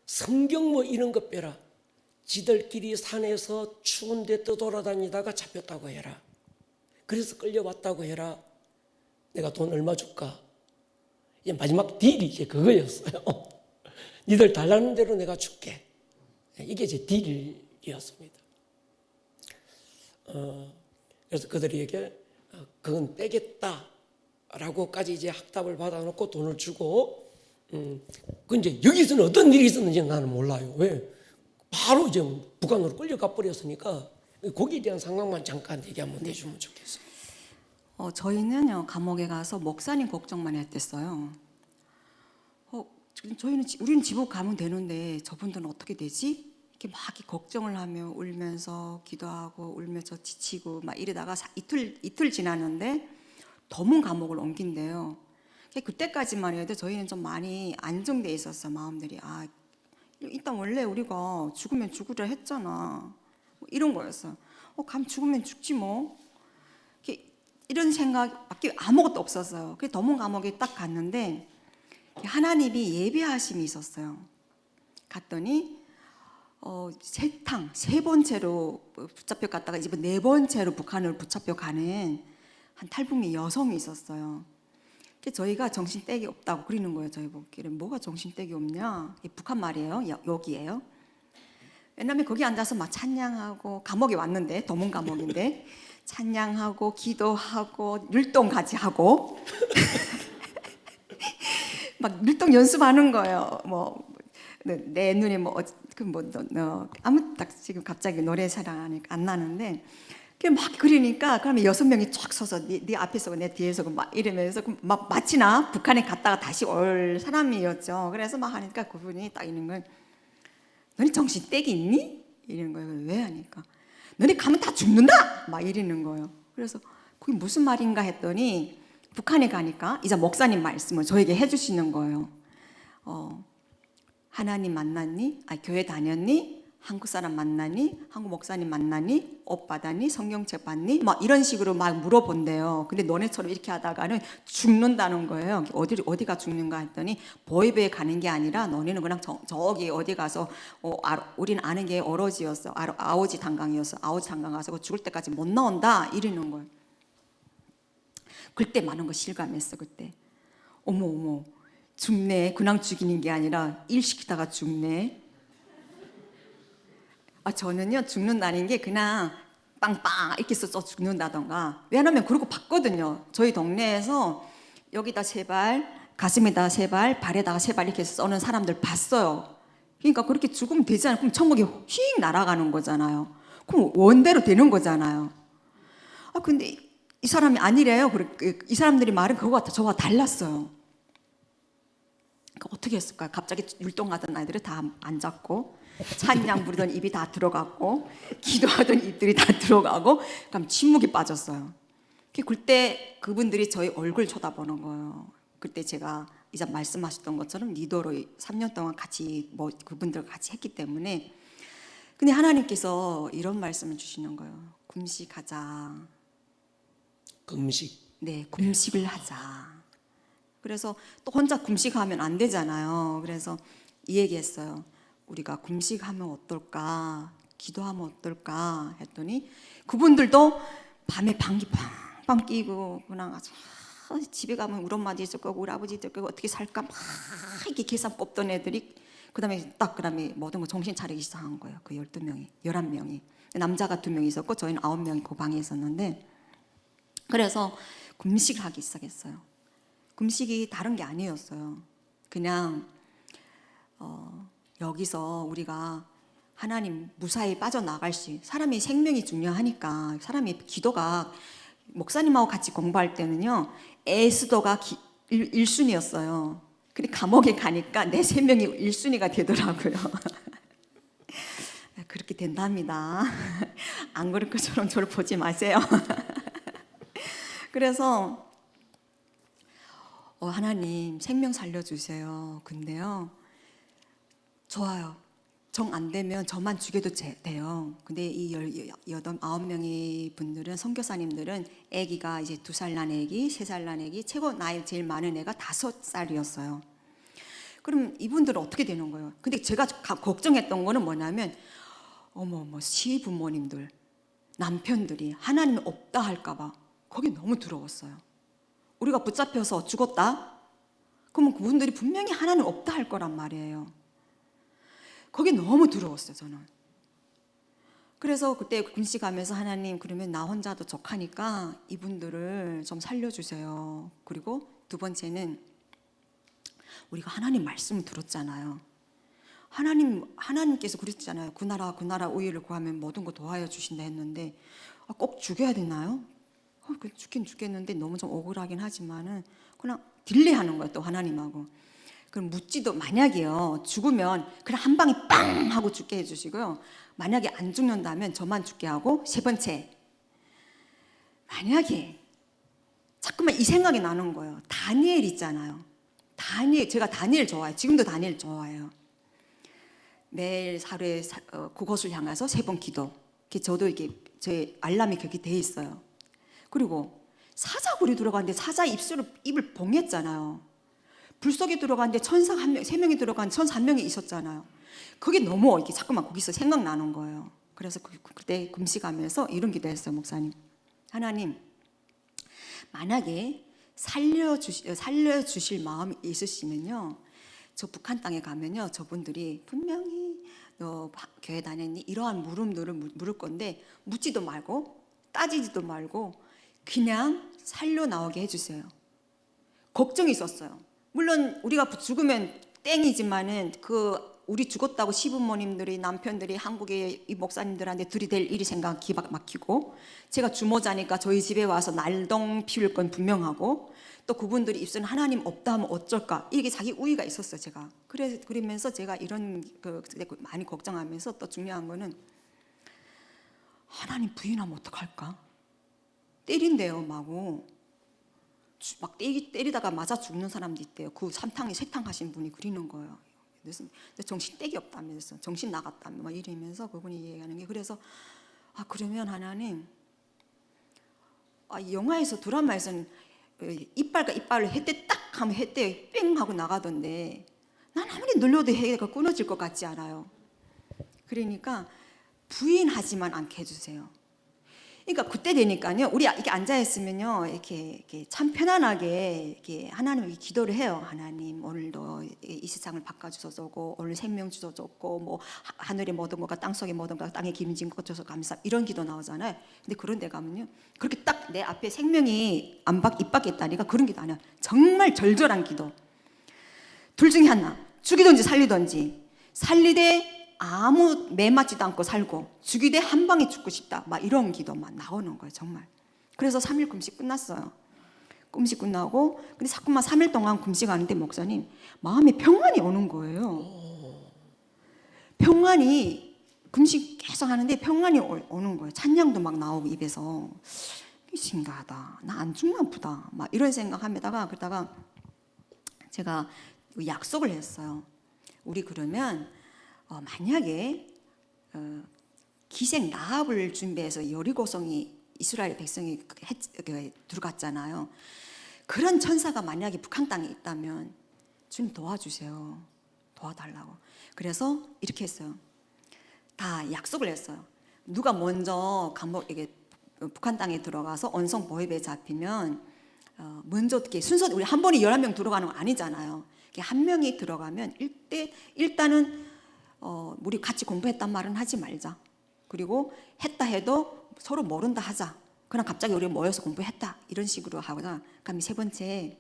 성경 뭐 이런 거 빼라. 지들끼리 산에서 추운데 떠돌아다니다가 잡혔다고 해라. 그래서 끌려왔다고 해라. 내가 돈 얼마 줄까? 이제 마지막 딜이 이제 그거였어요. 니들 달라는 대로 내가 줄게. 이게 제 딜이었습니다. 그래서 그들에게 그건 빼겠다라고까지 이제 학답을 받아놓고 돈을 주고, 그 이제 여기서는 어떤 일이 있었는지 나는 몰라요. 왜? 바로 이제 북한으로 끌려가 버렸으니까 거기에 대한 상황만 잠깐 얘기 한번 해주면 좋겠어요. 저희는요 감옥에 가서 목사님 걱정만 했댔어요. 우리는 지옥 가면 되는데 저분들은 어떻게 되지? 이렇게 막 걱정을 하며 울면서 기도하고 울면서 지치고 막 이러다가 이틀 지났는데 더문 감옥을 옮긴대요. 그때까지만 해도 저희는 좀 많이 안정돼 있었어 마음들이. 일단 원래 우리가 죽으면 죽으려 했잖아. 뭐 이런 거였어. 감 죽으면 죽지 뭐. 이런 생각밖에 아무것도 없었어요. 그래서 더문 감옥에 딱 갔는데 하나님이 예배하심이 있었어요. 갔더니 세 번째로 붙잡혀 갔다가 이번 네 번째로 북한을 붙잡혀 가는 한 탈북민 여성이 있었어요. 저희가 정신떼기 없다고 그러는 거예요. 저희 보기에는 뭐가 정신떼기 없냐? 북한 말이에요. 여기에요. 왜냐하면 거기 앉아서 막 찬양하고 감옥에 왔는데 더문 감옥인데 찬양하고 기도하고 율동 같이 하고 막 율동 연습하는 거예요. 뭐 내 눈에 아무 딱 지금 갑자기 노래 사랑하니까 안 나는데 막 그러니까 그러면 6명이 쫙 서서 네 앞에서 내 뒤에서 막 이러면서 막 마치나 북한에 갔다가 다시 올 사람이었죠. 그래서 막 하니까 그분이 딱 있는 거예요. 너네 정신 떼기 있니? 이러는 거예요. 왜 하니까 너네 가면 다 죽는다! 막 이러는 거예요. 그래서 그게 무슨 말인가 했더니 북한에 가니까 이제 목사님 말씀을 저에게 해주시는 거예요. 하나님 만났니? 교회 다녔니? 한국 사람 만나니? 한국 목사님 만나니? 옷 받았니? 성경책 봤니? 막 이런 식으로 막 물어본대요. 근데 너네처럼 이렇게 하다가는 죽는다는 거예요. 어디가 죽는가 했더니 보이베에 가는 게 아니라 너네는 그냥 저기 어디 가서 우리는 아는 게 어로지였어. 아오지 단강이었어. 아오지 단강 가서 죽을 때까지 못 나온다 이러는 거예요. 그때 많은 거 실감했어. 그때 어머 죽네. 그냥 죽이는 게 아니라 일 시키다가 죽네. 저는요 죽는다는 게 그냥 빵빵 이렇게 써서 죽는다던가. 왜냐하면 그러고 봤거든요. 저희 동네에서 여기다 3발, 가슴에다 3발, 발에다가 3발 이렇게 써는 사람들 봤어요. 그러니까 그렇게 죽으면 되잖아요. 그럼 천국에 휙 날아가는 거잖아요. 그럼 원대로 되는 거잖아요. 근데 이 사람이 아니래요. 이 사람들이 말은 그거와 저와 달랐어요. 그러니까 어떻게 했을까요? 갑자기 율동하던 아이들이 다 앉았고 찬양 부르던 입이 다 들어갔고 기도하던 입들이 다 들어가고 그럼 침묵이 빠졌어요. 그때 그분들이 저희 얼굴 쳐다보는 거예요. 그때 제가 이제 말씀하셨던 것처럼 리더로 3년 동안 같이 그분들과 같이 했기 때문에. 근데 하나님께서 이런 말씀을 주시는 거예요. 금식하자. 금식. 네, 금식을 하자. 그래서 또 혼자 금식하면 안 되잖아요. 그래서 이 얘기했어요. 우리가 금식하면 어떨까? 기도하면 어떨까? 했더니 그분들도 밤에 방귀 팡팡 끼고 그냥 아주 집에 가면 우리 엄마도 있을 거고 우리 아버지 있을 거고 어떻게 살까 막 이렇게 계산 뽑던 애들이 그다음에 모든 거 정신 차리기 시작한 거예요. 그 12명이 11명이 남자가 2명 있었고 저희는 9명이 그 방에 있었는데 그래서 금식을 하기 시작했어요. 금식이 다른 게 아니었어요. 그냥 여기서 우리가 하나님 무사히 빠져나갈 수 사람의 생명이 중요하니까 사람의 기도가 목사님하고 같이 공부할 때는요 에스더가 1순위였어요. 근데 감옥에 가니까 내 생명이 1순위가 되더라고요. 그렇게 된답니다. 안 그럴 것처럼 저를 보지 마세요. 그래서 하나님 생명 살려주세요. 근데요 좋아요. 정 안 되면 저만 죽여도 돼요. 근데 이 9명의 분들은 선교사님들은 아기가 이제 2살 난 아기, 3살 난 아기, 최고 나이 제일 많은 애가 5살이었어요. 그럼 이분들은 어떻게 되는 거예요? 근데 제가 걱정했던 거는 뭐냐면 어머 시부모님들, 남편들이 하나님이 없다 할까 봐 거기 너무 두려웠어요. 우리가 붙잡혀서 죽었다? 그러면 그분들이 분명히 하나님 없다 할 거란 말이에요. 거기 너무 두려웠어요, 저는. 그래서 그때 금식하면서 하나님 그러면 나 혼자도 족하니까 이분들을 좀 살려주세요. 그리고 두 번째는 우리가 하나님 말씀을 들었잖아요. 하나님께서 그랬잖아요. 그 나라 의를 구하면 모든 거 도와여 주신다 했는데 꼭 죽여야 되나요? 죽긴 죽겠는데 너무 좀 억울하긴 하지만은 그냥 딜레이하는 거예요, 또 하나님하고. 그럼 묻지도 만약에요 죽으면 그냥 한 방에 빵 하고 죽게 해주시고요. 만약에 안 죽는다면 저만 죽게 하고 세 번째 만약에 자꾸만 이 생각이 나는 거예요. 다니엘 있잖아요. 제가 다니엘 좋아해요. 지금도 다니엘 좋아해요. 매일 하루에 그곳을 향해서 3번 기도. 저도 이게 제 알람이 그렇게 돼 있어요. 그리고 사자굴이 들어갔는데 사자 입을 봉했잖아요. 불 속에 들어갔는데 천사 3명이 들어간 천사 1명이 있었잖아요. 그게 너무 이렇게 자꾸만 거기서 생각나는 거예요. 그래서 그때 금식하면서 이런 기도했어요, 목사님. 하나님, 만약에 살려주실 마음이 있으시면요, 저 북한 땅에 가면요, 저분들이 분명히 너 교회 다녔니? 이러한 물음들을 물을 건데 묻지도 말고 따지지도 말고 그냥 살려 나오게 해주세요. 걱정이 있었어요. 물론 우리가 죽으면 땡이지만은 우리 죽었다고 시부모님들이 남편들이 한국의 이 목사님들한테 들이댈 일이 생각 기가 막히고 제가 주모자니까 저희 집에 와서 날동 피울 건 분명하고 또 그분들이 입술은 하나님 없다 하면 어쩔까 이게 자기 우위가 있었어요. 제가 그러면서 제가 이런 많이 걱정하면서 또 중요한 거는 하나님 부인하면 어떡할까? 때린대요 마구. 막 때리다가 맞아 죽는 사람도 있대요. 그 세탕 하신 분이 그리는 거예요. 그래서 정신 떼기 없다면서 정신 나갔다며 막 이러면서 그분이 얘기하는 게 그래서 그러면 하나님 영화에서 드라마에서는 이빨과 이빨을 햇대 딱 하면 햇대 뺑 하고 나가던데 난 아무리 눌려도 해가 끊어질 것 같지 않아요. 그러니까 부인하지만 않게 해주세요. 그러니까 그때 되니까요, 우리 이렇게 앉아 있으면요, 이렇게 참 편안하게 이렇게 하나님에게 기도를 해요. 하나님, 오늘도 이 세상을 바꿔주셔서고, 오늘 생명 주셔줬고, 뭐 하늘의 모든 것과 땅 속의 모든 것과 땅에 기름진 것 주셔서 감사. 이런 기도 나오잖아요. 근데 그런 데 가면요, 그렇게 딱 내 앞에 생명이 입 밖에 있다니까 그런 기도 아니야. 정말 절절한 기도. 둘 중에 하나, 죽이든지 살리되. 아무 매맞지도 않고 살고 죽이되 한 방에 죽고 싶다 막 이런 기도만 나오는 거예요. 정말. 그래서 3일 금식 끝났어요. 금식 끝나고 근데 자꾸만 3일 동안 금식하는데 목사님 마음에 평안이 오는 거예요. 평안이 금식 계속 하는데 평안이 오는 거예요. 찬양도 막 나오고 입에서 신기하다. 나 안 죽나 보다 막 이런 생각하다가 그러다가 제가 약속을 했어요. 우리 그러면 만약에 기생 라합을 준비해서 여리고성이 이스라엘 백성이 들어갔잖아요. 그런 천사가 만약에 북한 땅에 있다면 주님 도와주세요. 도와달라고. 그래서 이렇게 했어요. 다 약속을 했어요. 누가 먼저 북한 땅에 들어가서 언성 보입에 잡히면 먼저 어떻게 순서 우리 한 번에 11명 들어가는 거 아니잖아요. 한 명이 들어가면 일단은 우리 같이 공부했단 말은 하지 말자. 그리고 했다 해도 서로 모른다 하자. 그냥 갑자기 우리 모여서 공부했다 이런 식으로 하거나. 그다음에 세 번째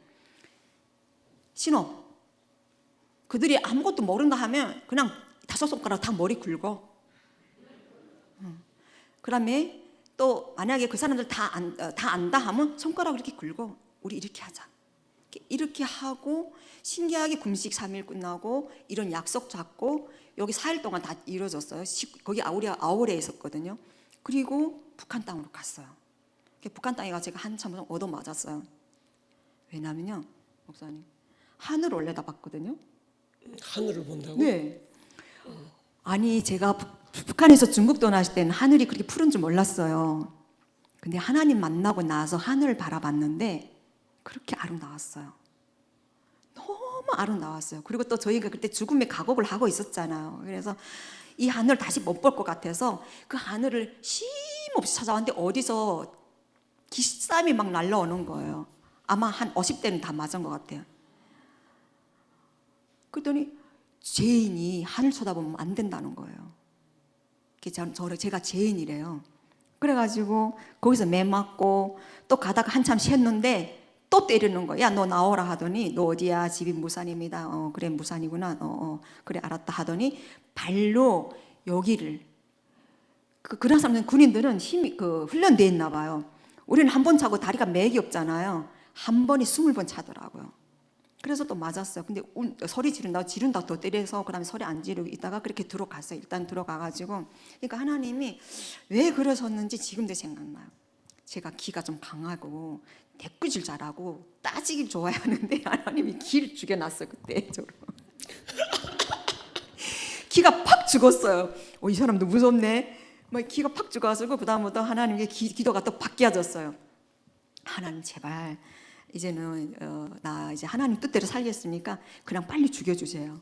신호. 그들이 아무것도 모른다 하면 그냥 5손가락 다 머리 굴고. 그다음에 또 만약에 그 사람들 다 안다 하면 손가락 이렇게 굴고 우리 이렇게 하자. 이렇게 하고 신기하게 금식 3일 끝나고 이런 약속 잡고 여기 4일 동안 다 이루어졌어요. 거기 우리 아울에 있었거든요. 그리고 북한 땅으로 갔어요. 북한 땅에 가서 제가 한참 얻어맞았어요. 왜냐면요, 목사님 하늘 올려다 봤거든요. 하늘을 본다고? 네. 아니 제가 북한에서 중국 떠났을 때는 하늘이 그렇게 푸른 줄 몰랐어요. 근데 하나님 만나고 나서 하늘을 바라봤는데 그렇게 아름다웠어요. 너무 아름다웠어요. 그리고 또 저희가 그때 죽음의 각오를 하고 있었잖아요. 그래서 이 하늘을 다시 못 볼 것 같아서 그 하늘을 쉼없이 찾아왔는데 어디서 기싸움이 막 날라오는 거예요. 아마 한 50대는 다 맞은 것 같아요. 그랬더니 죄인이 하늘 쳐다보면 안 된다는 거예요. 제가 죄인이래요. 그래가지고 거기서 매 맞고 또 가다가 한참 쉬었는데 또 때리는 거야. 야, 너 나오라 하더니 너 어디야? 집이 무산입니다. 그래 무산이구나. 그래 알았다 하더니 발로 여기를 그런 사람들은 군인들은 힘이 훈련돼 있나 봐요. 우리는 한 번 차고 다리가 맥이 없잖아요. 한 번이 20번 차더라고요. 그래서 또 맞았어요. 근데 소리 지른다고 더 때려서 그다음에 소리 안 지르고 있다가 그렇게 들어갔어요. 일단 들어가가지고 그러니까 하나님이 왜 그러셨는지 지금도 생각나요. 제가 기가 좀 강하고 대꾸질 잘하고 따지길 좋아하는데 하나님이 기를 죽여놨어요. 그때 저로 기가 팍 죽었어요. 이 사람도 무섭네. 막 기가 팍 죽어가지고 그다음부터 하나님께 기도가 또 바뀌어졌어요. 하나님 제발 이제는 나 이제 하나님 뜻대로 살겠으니까 그냥 빨리 죽여주세요.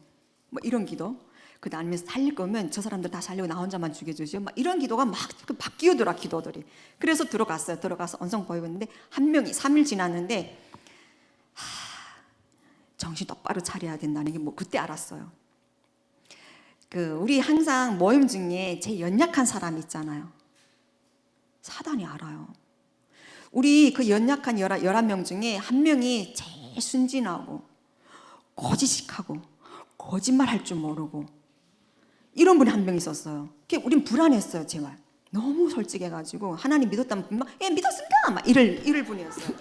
뭐 이런 기도. 그다음에 살릴 거면 저 사람들 다 살리고 나 혼자만 죽여주세요. 막 이런 기도가 막 바뀌더라 기도들이. 그래서 들어갔어요. 들어가서 언성 보이고 있는데 한 명이 3일 지났는데 정신 똑바로 차려야 된다는 게 뭐 그때 알았어요. 우리 항상 모임 중에 제일 연약한 사람 있잖아요. 사단이 알아요. 우리 그 연약한 11명 중에 한 명이 제일 순진하고 거짓식하고 거짓말 할 줄 모르고 이런 분이 한 명 있었어요. 우린 불안했어요. 제발 너무 솔직해가지고 하나님 믿었다면 막 믿었습니다 막 이럴 분이었어요.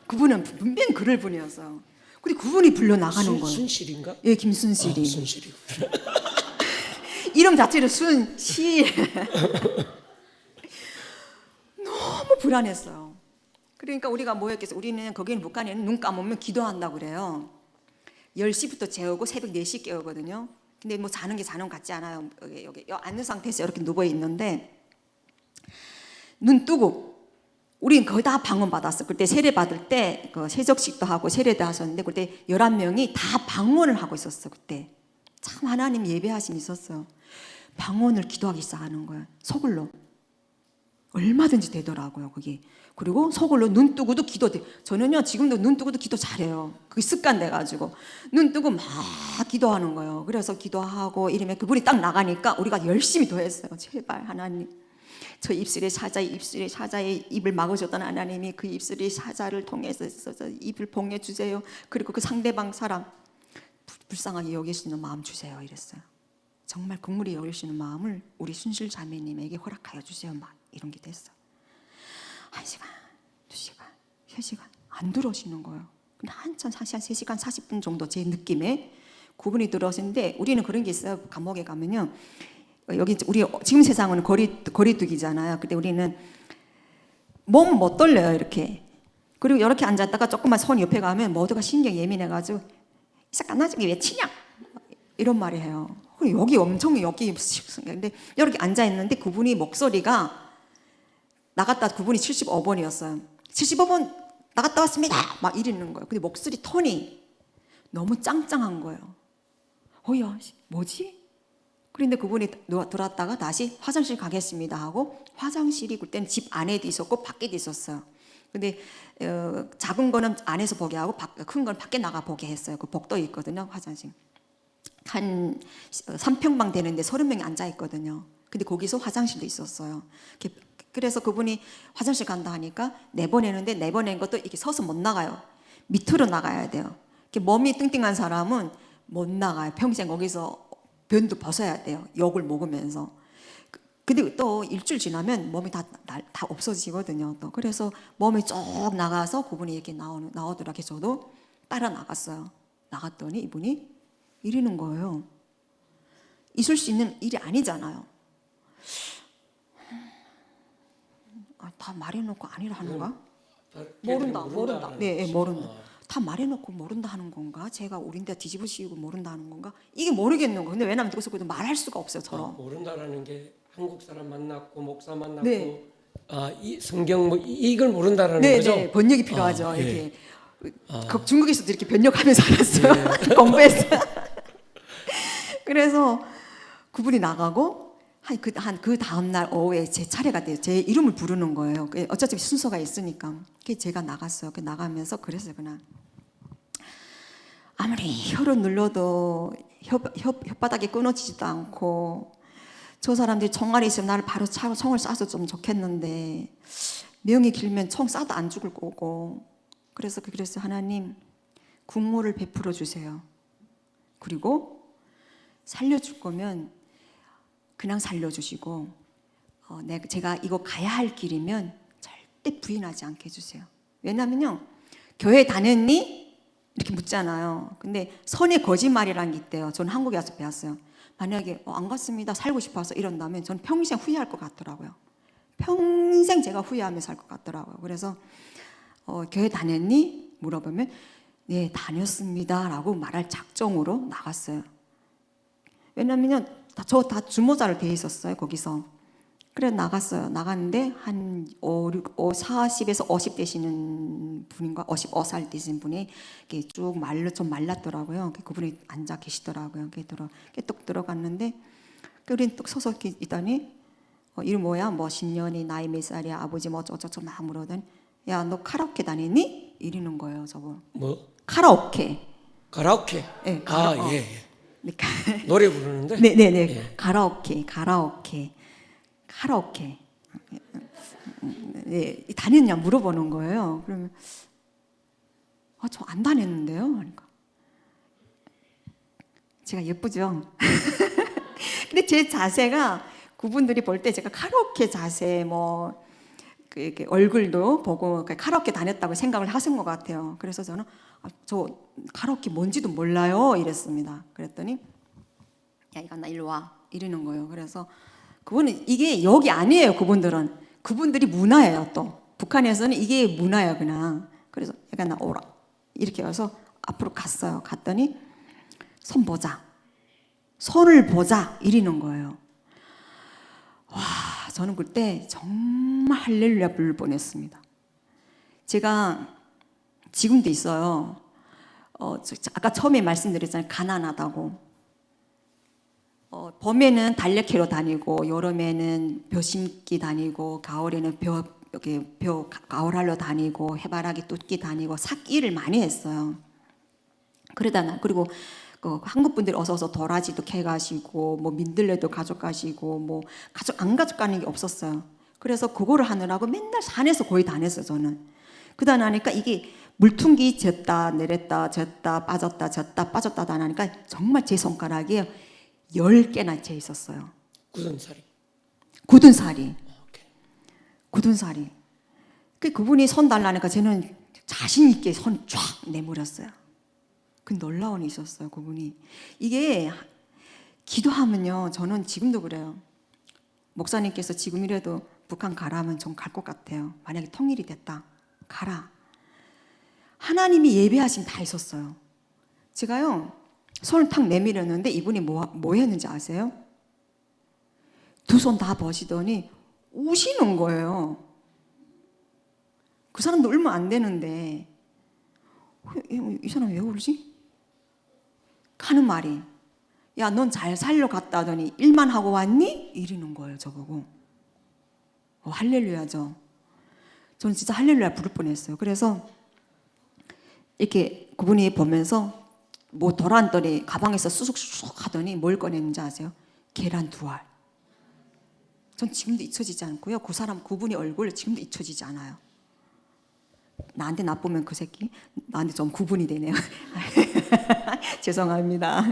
그분은 분명히 그럴 분이었어요. 근데 그분이 불려 나가는 거예요. 순실인가? 예, 김순실이. 순실이. 이름 자체를 순실. 너무 불안했어요. 그러니까 우리가 뭐였겠어요? 우리는 거기는 북한에는 눈 감으면 기도한다고 그래요. 10시부터 재우고 새벽 4시 깨우거든요. 근데 뭐 자는 게 자는 것 같지 않아요. 여기 앉는 상태에서 이렇게 누워 있는데 눈 뜨고 우린 거의 다 방언 받았어. 그때 세례 받을 때 세적식도 하고 세례도 하셨는데 그때 11명이 다 방언을 하고 있었어. 그때 참 하나님 예배하심이 있었어요. 방언을 기도하기 시작하는 거예요. 서글로 얼마든지 되더라고요. 거기. 그리고 서글로 눈 뜨고도 기도돼. 저는요 지금도 눈 뜨고도 기도 잘해요. 그게 습관 돼가지고 눈 뜨고 막 기도하는 거예요. 그래서 기도하고 이러면 그분이 딱 나가니까 우리가 열심히 더 했어요. 제발 하나님, 저 입술의 사자의 입을 막으셨던 하나님이 그 입술의 사자를 통해서 입을 봉해 주세요. 그리고 그 상대방 사람 불쌍하게 여기시는 마음 주세요. 이랬어요. 정말 긍휼히 여기시는 마음을 우리 순실 자매님에게 허락하여 주세요. 막 이런 게 됐어. 1시간, 2시간, 3시간 안 들어오시는 거예요. 근데 한참 3시간 40분 정도 제 느낌에 그분이 들어오시는데 우리는 그런 게 있어요. 감옥에 가면요. 여기 우리 지금 세상은 거리두기잖아요. 근데 우리는 몸 못 돌려요. 이렇게. 그리고 이렇게 앉았다가 조금만 손 옆에 가면 모두가 신경 예민해가지고 이 사람 나중에 왜 치냐? 이런 말이 해요. 여기 엄청 여기 근데 이렇게 앉아 있는데 그분이 목소리가 나갔다 그분이 75번이었어요. 75번 나갔다 왔습니다. 막 이러는 거예요. 근데 목소리 톤이 너무 짱짱한 거예요. 야, 뭐지? 그런데 그분이 들어왔다가 다시 화장실 가겠습니다 하고 화장실이 그때는 집 안에도 있었고 밖에도 있었어요. 근데 작은 거는 안에서 보게 하고 큰 건 밖에 나가 보게 했어요. 그 복도에 있거든요, 화장실. 한 3평방 되는데 30명이 앉아 있거든요. 근데 거기서 화장실도 있었어요. 그래서 그분이 화장실 간다 하니까 내보내는데 내보낸 것도 이렇게 서서 못 나가요. 밑으로 나가야 돼요. 이렇게 몸이 뚱뚱한 사람은 못 나가요. 평생 거기서 변도 벗어야 돼요. 욕을 먹으면서. 근데 또 일주일 지나면 몸이 다 없어지거든요. 또 그래서 몸이 쭉 나가서 그분이 이렇게 나오더라. 그래서 저도 따라 나갔어요. 나갔더니 이분이 이러는 거예요. 있을 수 있는 일이 아니잖아요. 다 말해놓고 아니라 하는가? 모른다. 네, 모른다. 다 말해놓고 모른다 하는 건가? 제가 우린데 뒤집어 씌우고 모른다 하는 건가? 이게 모르겠는 거. 근데 왜냐면 그것을 말할 수가 없어요, 저로. 모른다라는 게 한국 사람 만났고 목사 만났고 네. 이 성경 뭐 이걸 모른다라는 네, 거죠. 네, 번역이 필요하죠. 예. 이렇게 중국에서도 이렇게 번역하면서 살았어요. 공부해서. 그래서 그분이 나가고 그 다음 날 오후에 제 차례가 돼요. 제 이름을 부르는 거예요. 어차피 순서가 있으니까. 그래서 제가 나갔어요. 나가면서 그랬어요. 그냥 아무리 혀를 눌러도 혓바닥이 끊어지지도 않고 저 사람들이 총알이 있으면 나를 바로 차고 총을 쏴서 좀 좋겠는데 명이 길면 총 쏴도 안 죽을 거고 그래서 하나님 국물을 베풀어 주세요. 그리고 살려줄 거면 그냥 살려주시고 제가 이거 가야 할 길이면 절대 부인하지 않게 해주세요. 왜냐면요 교회 다녔니? 이렇게 묻잖아요. 근데 선의 거짓말이라는 게 있대요. 저는 한국에 와서 배웠어요. 만약에 안 갔습니다 살고 싶어서 이런다면 저는 평생 후회할 것 같더라고요. 평생 제가 후회하며 살 것 같더라고요. 그래서 교회 다녔니? 물어보면 네 다녔습니다 라고 말할 작정으로 나갔어요. 왜냐면요 저 다 주모자를 돼 있었어요 거기서. 그래 나갔어요. 나갔는데 한 40에서 50 되시는 분인가 55살 되신 분이 이렇게 쭉 좀 말랐더라고요. 그분이 앉아 계시더라고요. 뚝 들어갔는데 우린 뚝 서서 있더니 이름 뭐야? 뭐 10년이 나이 몇 살이야? 아버지 뭐 어쩌고 막 물어더니 야 너 카라오케 다니니? 이러는 거예요 저거. 뭐? 카라오케. 네, 예. 노래 부르는데? 네네네. 예. 카라오케. 네, 다녔냐 물어보는 거예요. 그러면 저 안 다녔는데요. 그러니까 제가 예쁘죠. 근데 제 자세가 그분들이 볼 때 제가 카라오케 자세 이렇게 얼굴도 보고 카라오케 다녔다고 생각을 하신 것 같아요. 그래서 저는 저 카라오케 뭔지도 몰라요 이랬습니다. 그랬더니 야 이거 일로 와 이러는 거예요. 그래서 그분은 이게 여기 아니에요. 그분들이 문화예요. 또 북한에서는 이게 문화예요 그냥. 그래서 약간 나 오라 이렇게 와서 앞으로 갔어요. 갔더니 손을 보자 이러는 거예요. 와 저는 그때 정말 할렐루야 부를 뻔했습니다. 제가 지금도 있어요. 아까 처음에 말씀드렸잖아요. 가난하다고. 봄에는 달래캐러 다니고 여름에는 벼 심기 다니고 가을에는 벼 가을하러 다니고 해바라기 뚫기 다니고 삭일을 많이 했어요. 그리고 한국 분들이 어서 도라지도 캐가시고 뭐 민들레도 가져가시고 뭐 안 가져가는 게 없었어요. 그래서 그거를 하느라고 맨날 산에서 거의 다녔어요 저는. 그러다 나니까 이게 물퉁기 졌다 내렸다 졌다 빠졌다 졌다 빠졌다 하니까 정말 제 손가락이 10개나 채 있었어요. 굳은 살이. 그분이 손 달라니까 저는 자신 있게 손 쫙 내밀었어요. 그 놀라운 일이 있었어요. 그분이. 이게 기도하면요. 저는 지금도 그래요. 목사님께서 지금이라도 북한 가라면 좀 갈 것 같아요. 만약에 통일이 됐다. 가라. 하나님이 예배하시면 다 있었어요. 제가요. 손을 탁 내밀었는데 이분이 뭐 했는지 아세요? 두 손 다 버시더니 우시는 거예요. 그 사람도 울면 안 되는데 이 사람 왜 울지? 하는 말이 야 넌 잘 살려 갔다 하더니 일만 하고 왔니? 이러는 거예요 저보고. 할렐루야죠. 저는 진짜 할렐루야 부를 뻔했어요. 그래서 이렇게 그분이 보면서 뭐 돌아왔더니 가방에서 쑥쑥쑥 하더니 뭘 꺼냈는지 아세요? 계란 2알. 전 지금도 잊혀지지 않고요. 그 사람 그분이 얼굴 지금도 잊혀지지 않아요. 나한테 나쁘면 그 새끼 나한테 좀 구분이 되네요. 죄송합니다.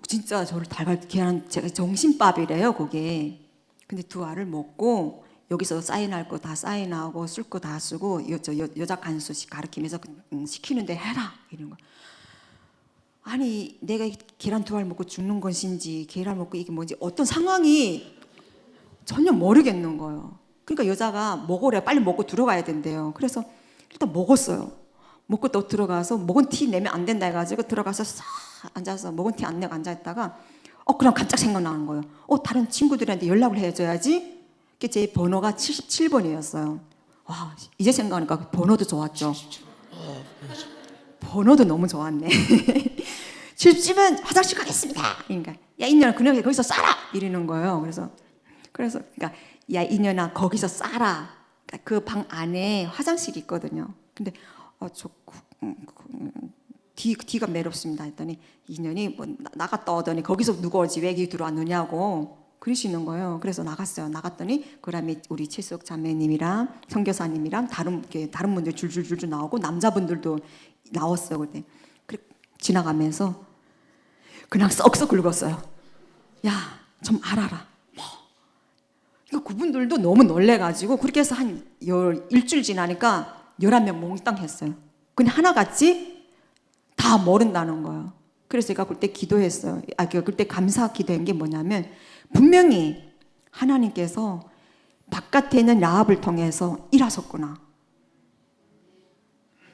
진짜 저를 달걀 계란 제가 정신밥이래요 그게. 근데 2알을 먹고 여기서 사인할 거 다 사인하고 쓸 거 다 쓰고 여자 간수씩 가르치면서 시키는데 해라 이런 거. 아니 내가 계란 2알 먹고 죽는 것인지 계란 먹고 이게 뭔지 어떤 상황이 전혀 모르겠는 거예요. 그러니까 여자가 먹으래 빨리 먹고 들어가야 된대요. 그래서 일단 먹었어요. 먹고 또 들어가서 먹은 티 내면 안 된다 해가지고 들어가서 싹 앉아서 먹은 티 안 내고 앉아있다가 그냥 깜짝 생각나는 거예요. 다른 친구들한테 연락을 해줘야지. 제 번호가 77번이었어요. 와 이제 생각하니까 번호도 좋았죠. 번호도 너무 좋았네. 77번 화장실 가겠습니다. 그러니까 야 이년아 그냥 거기서 싸라 이러는 거예요. 그래서 그러니까 야 이년아 거기서 싸라. 그 방 안에 화장실이 있거든요. 근데 뒤가 매롭습니다 했더니 이년이 뭐 나갔다 오더니 거기서 누가 오지 왜 여기 들어왔느냐고 그러시는 거예요. 그래서 나갔어요. 나갔더니 그다음에 우리 최수옥 자매님이랑 선교사님이랑 다른 분들 줄줄줄 나오고 남자분들도 나왔어요. 그때 지나가면서 그냥 썩썩 긁었어요. 야 좀 알아라. 그러니까 그분들도 너무 놀래가지고 그렇게 해서 한 일주일 지나니까 11명 몽땅 했어요. 근데 하나같이 다 모른다는 거예요. 그래서 제가 그때 기도했어요. 그때 감사 기도한 게 뭐냐면 분명히 하나님께서 바깥에 있는 라합을 통해서 일하셨구나.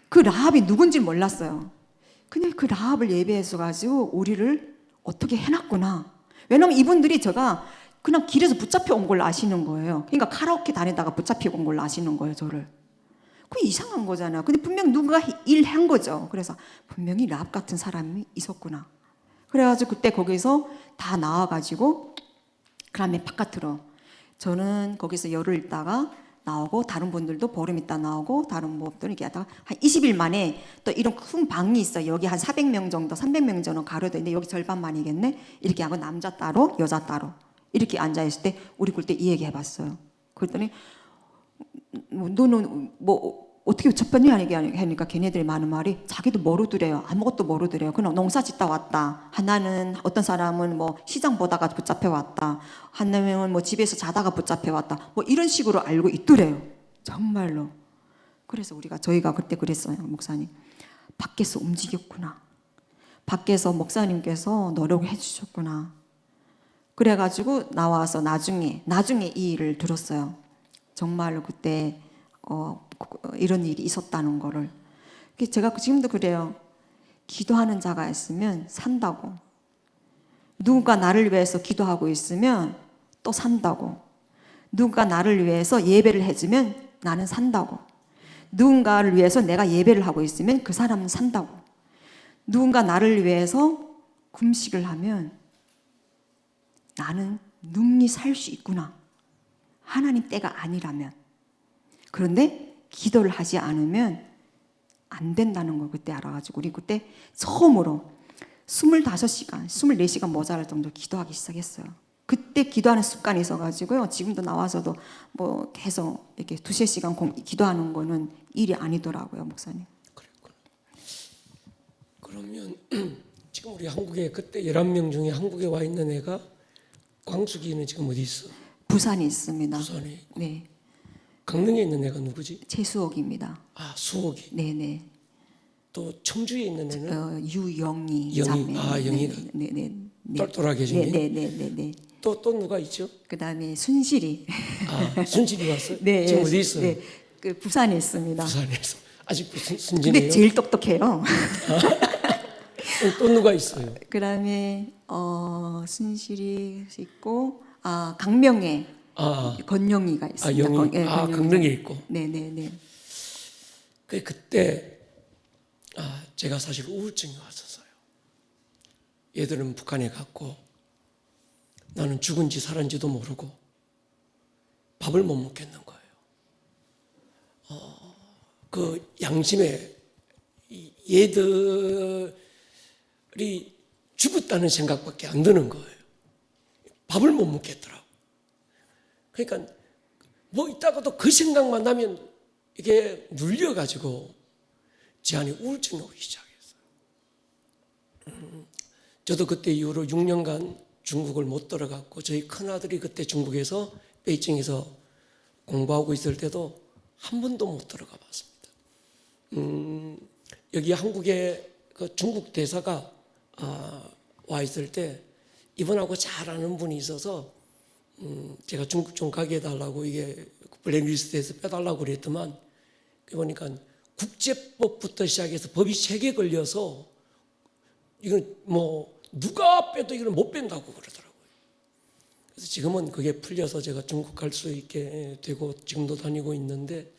그 라합이 누군지 몰랐어요. 그냥 그 라합을 예배해서 가지고 우리를 어떻게 해놨구나. 왜냐면 이분들이 제가 그냥 길에서 붙잡혀 온 걸 아시는 거예요. 그러니까 카라오케 다니다가 붙잡혀 온 걸 아시는 거예요, 저를. 그 이상한 거잖아요. 근데 분명 누군가 일한 거죠. 그래서 분명히 라합 같은 사람이 있었구나. 그래가지고 그때 거기서 다 나와가지고 그다음에 바깥으로 저는 거기서 열흘 있다가 나오고 다른 분들도 보름 있다 나오고 다른 분들 이렇게 하다가 한 20일 만에 또 이런 큰 방이 있어요. 여기 한 400명 정도, 300명 정도 가려져 있는데 여기 절반만이겠네. 이렇게 하고 남자 따로, 여자 따로 이렇게 앉아 있을 때 우리 그때 이 얘기 해봤어요. 그랬더니 너는 뭐 어떻게 첫번이 아니게 하니까 걔네들이 많은 말이 자기도 모르더래요. 아무것도 모르더래요. 그냥 농사 짓다 왔다. 하나는 어떤 사람은 뭐 시장 보다가 붙잡혀 왔다. 한 명은 뭐 집에서 자다가 붙잡혀 왔다. 뭐 이런 식으로 알고 있더래요. 정말로. 그래서 저희가 그때 그랬어요. 목사님. 밖에서 움직였구나. 밖에서 목사님께서 노력을 해주셨구나. 그래가지고 나와서 나중에 이 일을 들었어요. 정말로 그때 이런 일이 있었다는 거를. 제가 지금도 그래요. 기도하는 자가 있으면 산다고. 누군가 나를 위해서 기도하고 있으면 또 산다고. 누군가 나를 위해서 예배를 해주면 나는 산다고. 누군가를 위해서 내가 예배를 하고 있으면 그 사람은 산다고. 누군가 나를 위해서 금식을 하면 나는 능히 살 수 있구나. 하나님 때가 아니라면. 그런데 기도를 하지 않으면 안 된다는 걸 그때 알아가지고 우리 그때 처음으로 25시간, 24시간 모자랄 정도 기도하기 시작했어요. 그때 기도하는 습관이 있어가지고요. 지금도 나와서도 뭐 계속 이렇게 2-3시간 기도하는 거는 일이 아니더라고요, 목사님. 그랬구나. 그러면 지금 우리 한국에 그때 11명 중에 한국에 와 있는 애가 광숙이는 지금 어디 있어? 부산에 있습니다. 부산에 있고. 네. 강릉에 있는 애가 누구지? 최수옥입니다. 수옥이. 네네. 또 청주에 있는 애는 유영희 영희. 자매. 영희가. 네네. 똘똘하게 생긴. 네네네네. 또 누가 있죠? 그다음에 순실이. 순실이 왔어요? 네. 지금 어디 있어요? 네. 그 부산에 있습니다. 부산에서. 아직도 순진해요? 근데 제일 똑똑해요. 또 누가 있어요? 그다음에 순실이 있고 강명에 건영이가 있습니다. 영희. 건영이가. 강릉에 있고. 네네네. 그때 제가 사실 우울증이 왔었어요. 얘들은 북한에 갔고 나는 죽은지 살았는지도 모르고 밥을 못 먹겠는 거예요. 그 양심에 얘들이 죽었다는 생각밖에 안 드는 거예요. 밥을 못 먹겠더라고. 그러니까 뭐 있다가도 그 생각만 나면 이게 눌려가지고 제 안에 우울증이 오기 시작했어요. 저도 그때 이후로 6년간 중국을 못 들어갔고 저희 큰아들이 그때 중국에서 베이징에서 공부하고 있을 때도 한 번도 못 들어가 봤습니다. 여기 한국에 그 중국 대사가 와 있을 때 이분하고 잘 아는 분이 있어서 제가 중국 좀 가게 해달라고 이게 블랙리스트에서 빼달라고 그랬더만 보니까 국제법부터 시작해서 법이 3개 걸려서 이건 뭐 누가 빼도 이걸 못 뺀다고 그러더라고요. 그래서 지금은 그게 풀려서 제가 중국 갈 수 있게 되고 지금도 다니고 있는데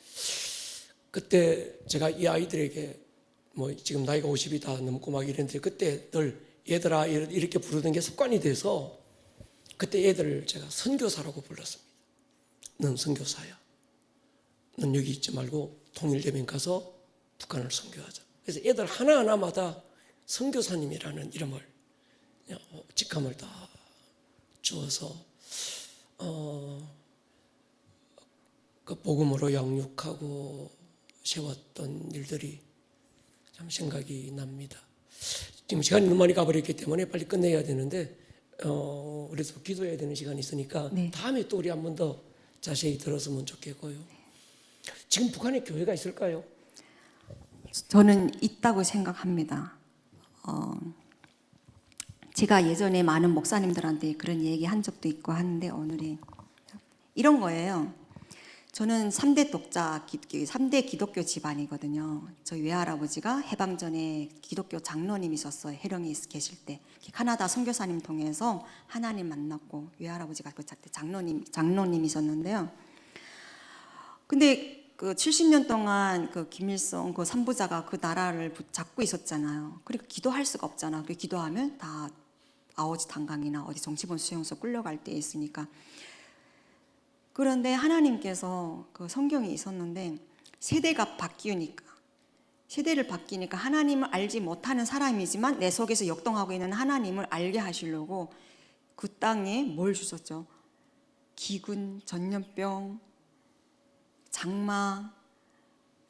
그때 제가 이 아이들에게 뭐 지금 나이가 50이 다 넘고 막 이랬는데 그때 늘 얘들아 이렇게 부르는 게 습관이 돼서 그때 애들을 제가 선교사라고 불렀습니다. 넌 선교사야. 넌 여기 있지 말고 통일되면 가서 북한을 선교하자. 그래서 애들 하나하나마다 선교사님이라는 이름을 직함을 다 주어서 그 복음으로 양육하고 세웠던 일들이 참 생각이 납니다. 지금 시간이 너무 많이 가버렸기 때문에 빨리 끝내야 되는데 그래서 기도해야 되는 시간이 있으니까 네. 다음에 또 우리 한 번 더 자세히 들었으면 좋겠고요. 지금 북한에 교회가 있을까요? 저는 있다고 생각합니다. 제가 예전에 많은 목사님들한테 그런 얘기 한 적도 있고 하는데 오늘이 이런 거예요. 저는 3대 독자, 3대 기독교 집안이거든요. 저희 외할아버지가 해방 전에 기독교 장로님이셨어요. 해령에 계실 때. 카나다 선교사님 통해서 하나님 만났고 외할아버지가 그 장로님이셨는데요. 근데 그 70년 동안 그 김일성 그 삼부자가 그 나라를 잡고 있었잖아요. 그러니까 기도할 수가 없잖아. 그 기도하면 다 아오지 단강이나 어디 정치본 수용소 끌려갈 때 있으니까. 그런데 하나님께서 그 성경이 있었는데 세대를 바뀌니까 하나님을 알지 못하는 사람이지만 내 속에서 역동하고 있는 하나님을 알게 하시려고 그 땅에 뭘 주셨죠? 기근, 전염병, 장마.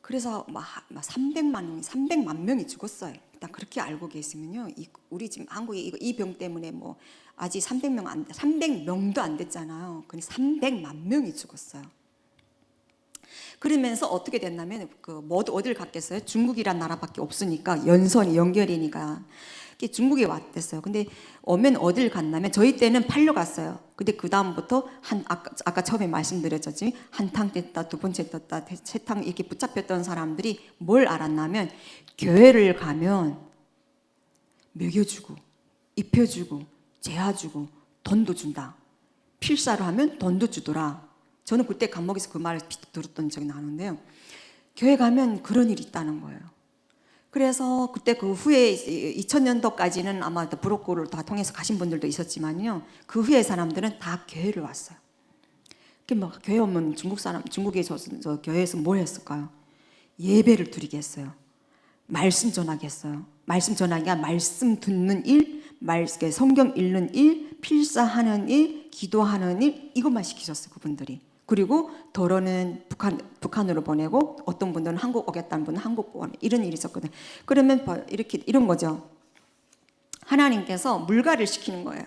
그래서 막 300만 명이 죽었어요. 일단 그렇게 알고 계시면요. 우리 지금 한국에 이 병 때문에 뭐 아직 300명도 안 됐잖아요. 근데 300만 명이 죽었어요. 그러면서 어떻게 됐냐면 어딜 갔겠어요? 중국이란 나라밖에 없으니까 연결이니까 중국에 왔댔어요. 근데 오면 어딜 갔냐면 저희 때는 팔려 갔어요. 근데 그 다음부터 아까 처음에 말씀드렸죠. 한탕 뗐다, 두 번째 떴다, 세탕 이렇게 붙잡혔던 사람들이 뭘 알았냐면 교회를 가면 먹여주고 입혀주고 재워주고 돈도 준다. 필사를 하면 돈도 주더라. 저는 그때 감옥에서 그 말을 들었던 적이 나는데요. 교회 가면 그런 일이 있다는 거예요. 그래서 그때 그 후에 2000년도까지는 아마 브로커를 다 통해서 가신 분들도 있었지만요. 그 후에 사람들은 다 교회를 왔어요. 막 교회 오면 중국에서 교회에서 뭘 했을까요? 예배를 드리겠어요. 말씀 전하겠어요. 말씀 전하기가 말씀 듣는 일, 성경 읽는 일, 필사하는 일, 기도하는 일 이것만 시키셨어요. 그분들이. 그리고 도로는 북한으로 보내고 어떤 분들은 한국 오겠다는 분은 한국 보내 이런 일이 있었거든요. 그러면 이런 거죠. 하나님께서 물갈이를 시키는 거예요.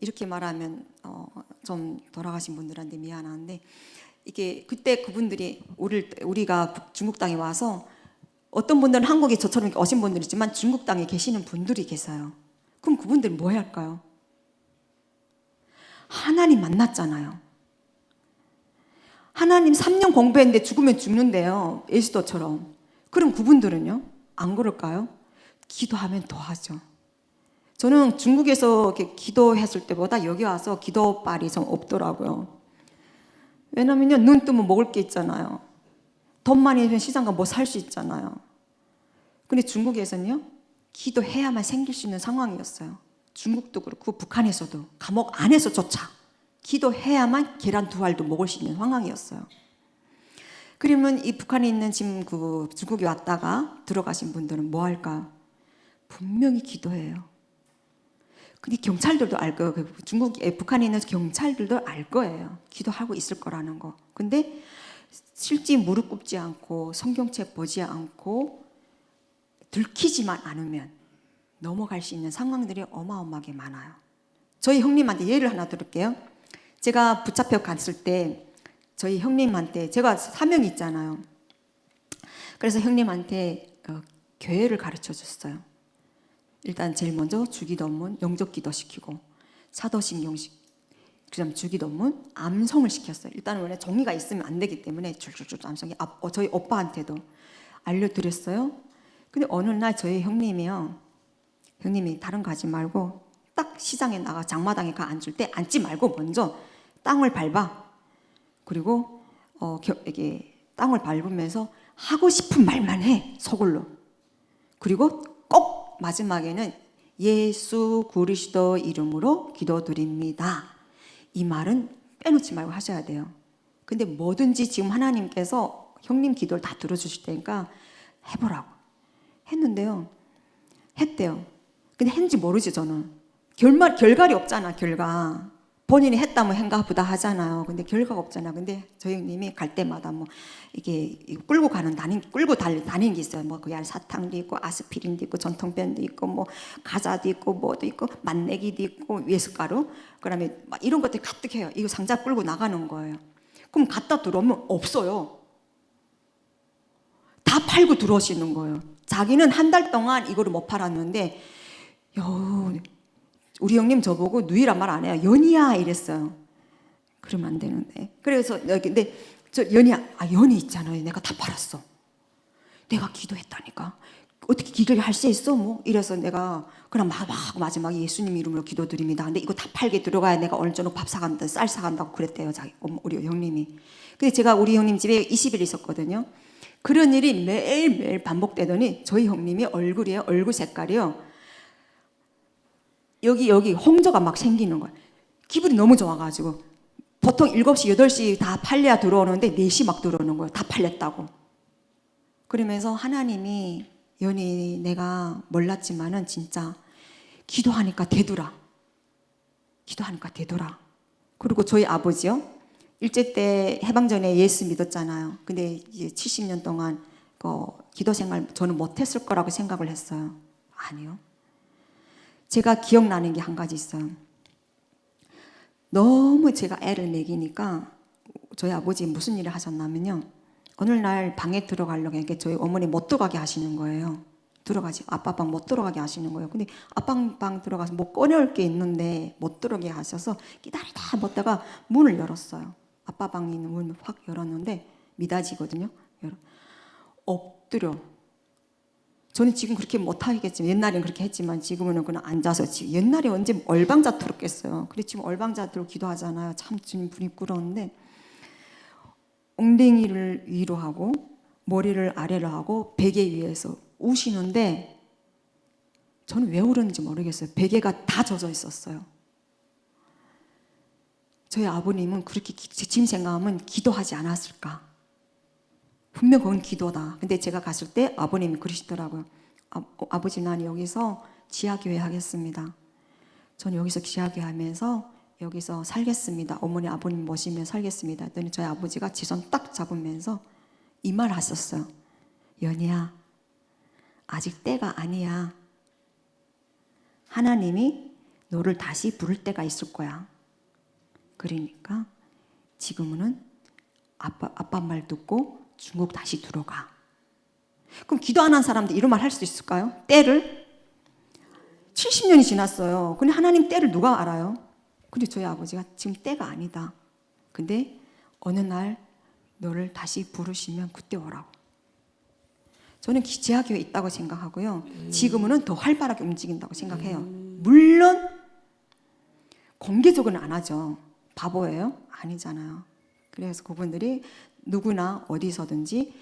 이렇게 말하면 좀 돌아가신 분들한테 미안한데 이게 그때 그분들이 우리가 중국 땅에 와서 어떤 분들은 한국에 저처럼 오신 분들이지만 중국 땅에 계시는 분들이 계세요. 그럼 그분들은 뭐 해야 할까요? 하나님 만났잖아요. 하나님 3년 공부했는데 죽으면 죽는데요. 에스더처럼. 그럼 그분들은요? 안 그럴까요? 기도하면 더 하죠. 저는 중국에서 이렇게 기도했을 때보다 여기 와서 기도빨이 좀 없더라고요. 왜냐면요, 눈 뜨면 먹을 게 있잖아요. 돈 많이 있으면 시장 가 뭐 살 수 있잖아요. 근데 중국에서는요, 기도해야만 생길 수 있는 상황이었어요. 중국도 그렇고 북한에서도 감옥 안에서조차 기도해야만 계란 2알도 먹을 수 있는 상황이었어요. 그러면 이 북한에 있는 지금 그 중국에 왔다가 들어가신 분들은 뭐 할까? 분명히 기도해요. 근데 경찰들도 알 거예요. 중국에 북한에 있는 경찰들도 알 거예요. 기도하고 있을 거라는 거. 근데 실제 무릎 꿇지 않고 성경책 보지 않고 들키지만 않으면 넘어갈 수 있는 상황들이 어마어마하게 많아요. 저희 형님한테 예를 하나 들을게요. 제가 붙잡혀 갔을 때 저희 형님한테 제가 사명이 있잖아요. 그래서 형님한테 교회를 가르쳐 줬어요. 일단 제일 먼저 주기도문 영접기도 시키고 사도신경식 그다음 주기도문 암송을 시켰어요. 일단 원래 종이가 있으면 안 되기 때문에 줄줄줄 암송이 저희 오빠한테도 알려드렸어요. 근데 어느 날 저희 형님이 다른 거 하지 말고 딱 시장에 나가 장마당에 가 앉을 때 앉지 말고 먼저 땅을 밟아. 그리고 이게 땅을 밟으면서 하고 싶은 말만 해 서글로. 그리고 꼭 마지막에는 예수 그리스도 이름으로 기도드립니다. 이 말은 빼놓지 말고 하셔야 돼요. 근데 뭐든지 지금 하나님께서 형님 기도를 다 들어주실 테니까 해보라고 했는데요. 했대요. 근데 했는지 모르지 저는. 결과리 없잖아. 결과. 본인이 했다면 행가 보다 하잖아요. 근데 결과가 없잖아. 근데 저희 형님이 갈 때마다 뭐 이게 끌고 다니는 게 있어요. 뭐 그 안에 사탕도 있고 아스피린도 있고 전통변도 있고 뭐 과자도 있고 뭐도 있고 맛내기도 있고 외숟가루 그다음에 막 이런 것들이 가득해요. 이거 상자 끌고 나가는 거예요. 그럼 갖다 들어오면 없어요. 다 팔고 들어오시는 거예요. 자기는 한 달 동안 이거를 못 팔았는데 우리 형님 저보고 누이란 말 안 해요. 연희야 이랬어요. 그러면 안 되는데. 그래서 근데 저 연희야, 연희 있잖아요. 내가 다 팔았어. 내가 기도했다니까. 어떻게 기도를 할 수 있어? 뭐 이래서 내가 그냥 막 마지막에 예수님 이름으로 기도드립니다. 근데 이거 다 팔게 들어가야 내가 오늘 저녁 밥 사간다, 쌀 사간다고 그랬대요. 우리 형님이. 근데 제가 우리 형님 집에 20일 있었거든요. 그런 일이 매일매일 반복되더니 저희 형님이 얼굴 색깔이요. 여기 홍조가 막 생기는 거예요. 기분이 너무 좋아가지고 보통 7시, 8시 다 팔려야 들어오는데 4시 막 들어오는 거예요. 다 팔렸다고. 그러면서 하나님이 연희 내가 몰랐지만은 진짜 기도하니까 되더라. 그리고 저희 아버지요. 일제 때 해방 전에 예수 믿었잖아요. 근데 이제 70년 동안 기도 생활 저는 못했을 거라고 생각을 했어요. 아니요. 제가 기억나는 게 한 가지 있어요. 너무 제가 애를 먹이니까 저희 아버지 무슨 일을 하셨냐면요. 어느 날 방에 들어가려고 하니까 저희 어머니 못 들어가게 하시는 거예요. 아빠 방 못 들어가게 하시는 거예요. 근데 아빠 방 들어가서 뭐 꺼내올 게 있는데 못 들어가게 하셔서 기다리다 못다가 문을 열었어요. 아빠 방에 있는 문을 확 열었는데 미닫이거든요. 엎드려. 저는 지금 그렇게 못하겠지만 옛날엔 그렇게 했지만 지금은 그냥 앉아서 옛날에 언제 얼방자 들었겠어요. 그래 지금 얼방자 들고 기도하잖아요. 참 지금 분이 꿇었는데 엉덩이를 위로 하고 머리를 아래로 하고 베개 위에서 우시는데 저는 왜 울었는지 모르겠어요. 베개가 다 젖어 있었어요. 저희 아버님은 그렇게 지금 생각하면 기도하지 않았을까? 분명 그건 기도다. 근데 제가 갔을 때 아버님이 그러시더라고요. 아버지 난 여기서 지하교회 하겠습니다. 저는 여기서 지하교회 하면서 여기서 살겠습니다. 어머니 아버님 모시며 살겠습니다. 그랬더니 저희 아버지가 제 손 딱 잡으면서 이 말 하셨어요. 연희야 아직 때가 아니야. 하나님이 너를 다시 부를 때가 있을 거야. 그러니까 지금은 아빠 말 듣고 중국 다시 들어가. 그럼 기도 안 한 사람들 이런 말 할 수 있을까요? 때를 70년이 지났어요. 근데 하나님 때를 누가 알아요? 근데 저희 아버지가 지금 때가 아니다. 근데 어느 날 너를 다시 부르시면 그때 오라고. 저는 지하교회에 있다고 생각하고요. 지금은 더 활발하게 움직인다고 생각해요. 물론 공개적으로는 안 하죠. 바보예요? 아니잖아요. 그래서 그분들이 누구나 어디서든지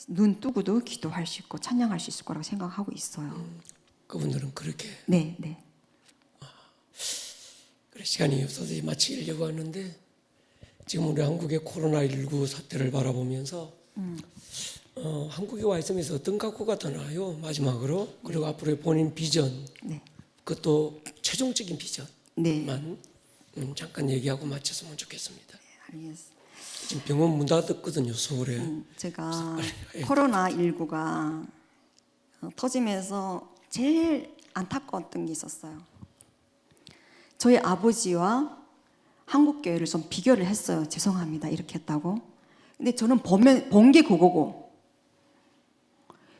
눈 뜨고도 기도할 수 있고 찬양할 수 있을 거라고 생각하고 있어요. 그분들은 그렇게. 네. 그래 시간이 없어서 이제 마치려고 하는데 지금 우리 한국의 코로나19 사태를 바라보면서 한국에 와 있으면서 어떤 각오가 더 나아요? 마지막으로 그리고 앞으로의 본인 비전 네. 그것도 최종적인 비전만 네. 잠깐 얘기하고 마쳤으면 좋겠습니다. 알겠습니다. 지금 병원 문 닫았거든요, 서울에. 제가 코로나19가 터지면서 제일 안타까웠던 게 있었어요. 저희 아버지와 한국교회를 좀 비교를 했어요. 죄송합니다. 이렇게 했다고. 근데 저는 본 게 그거고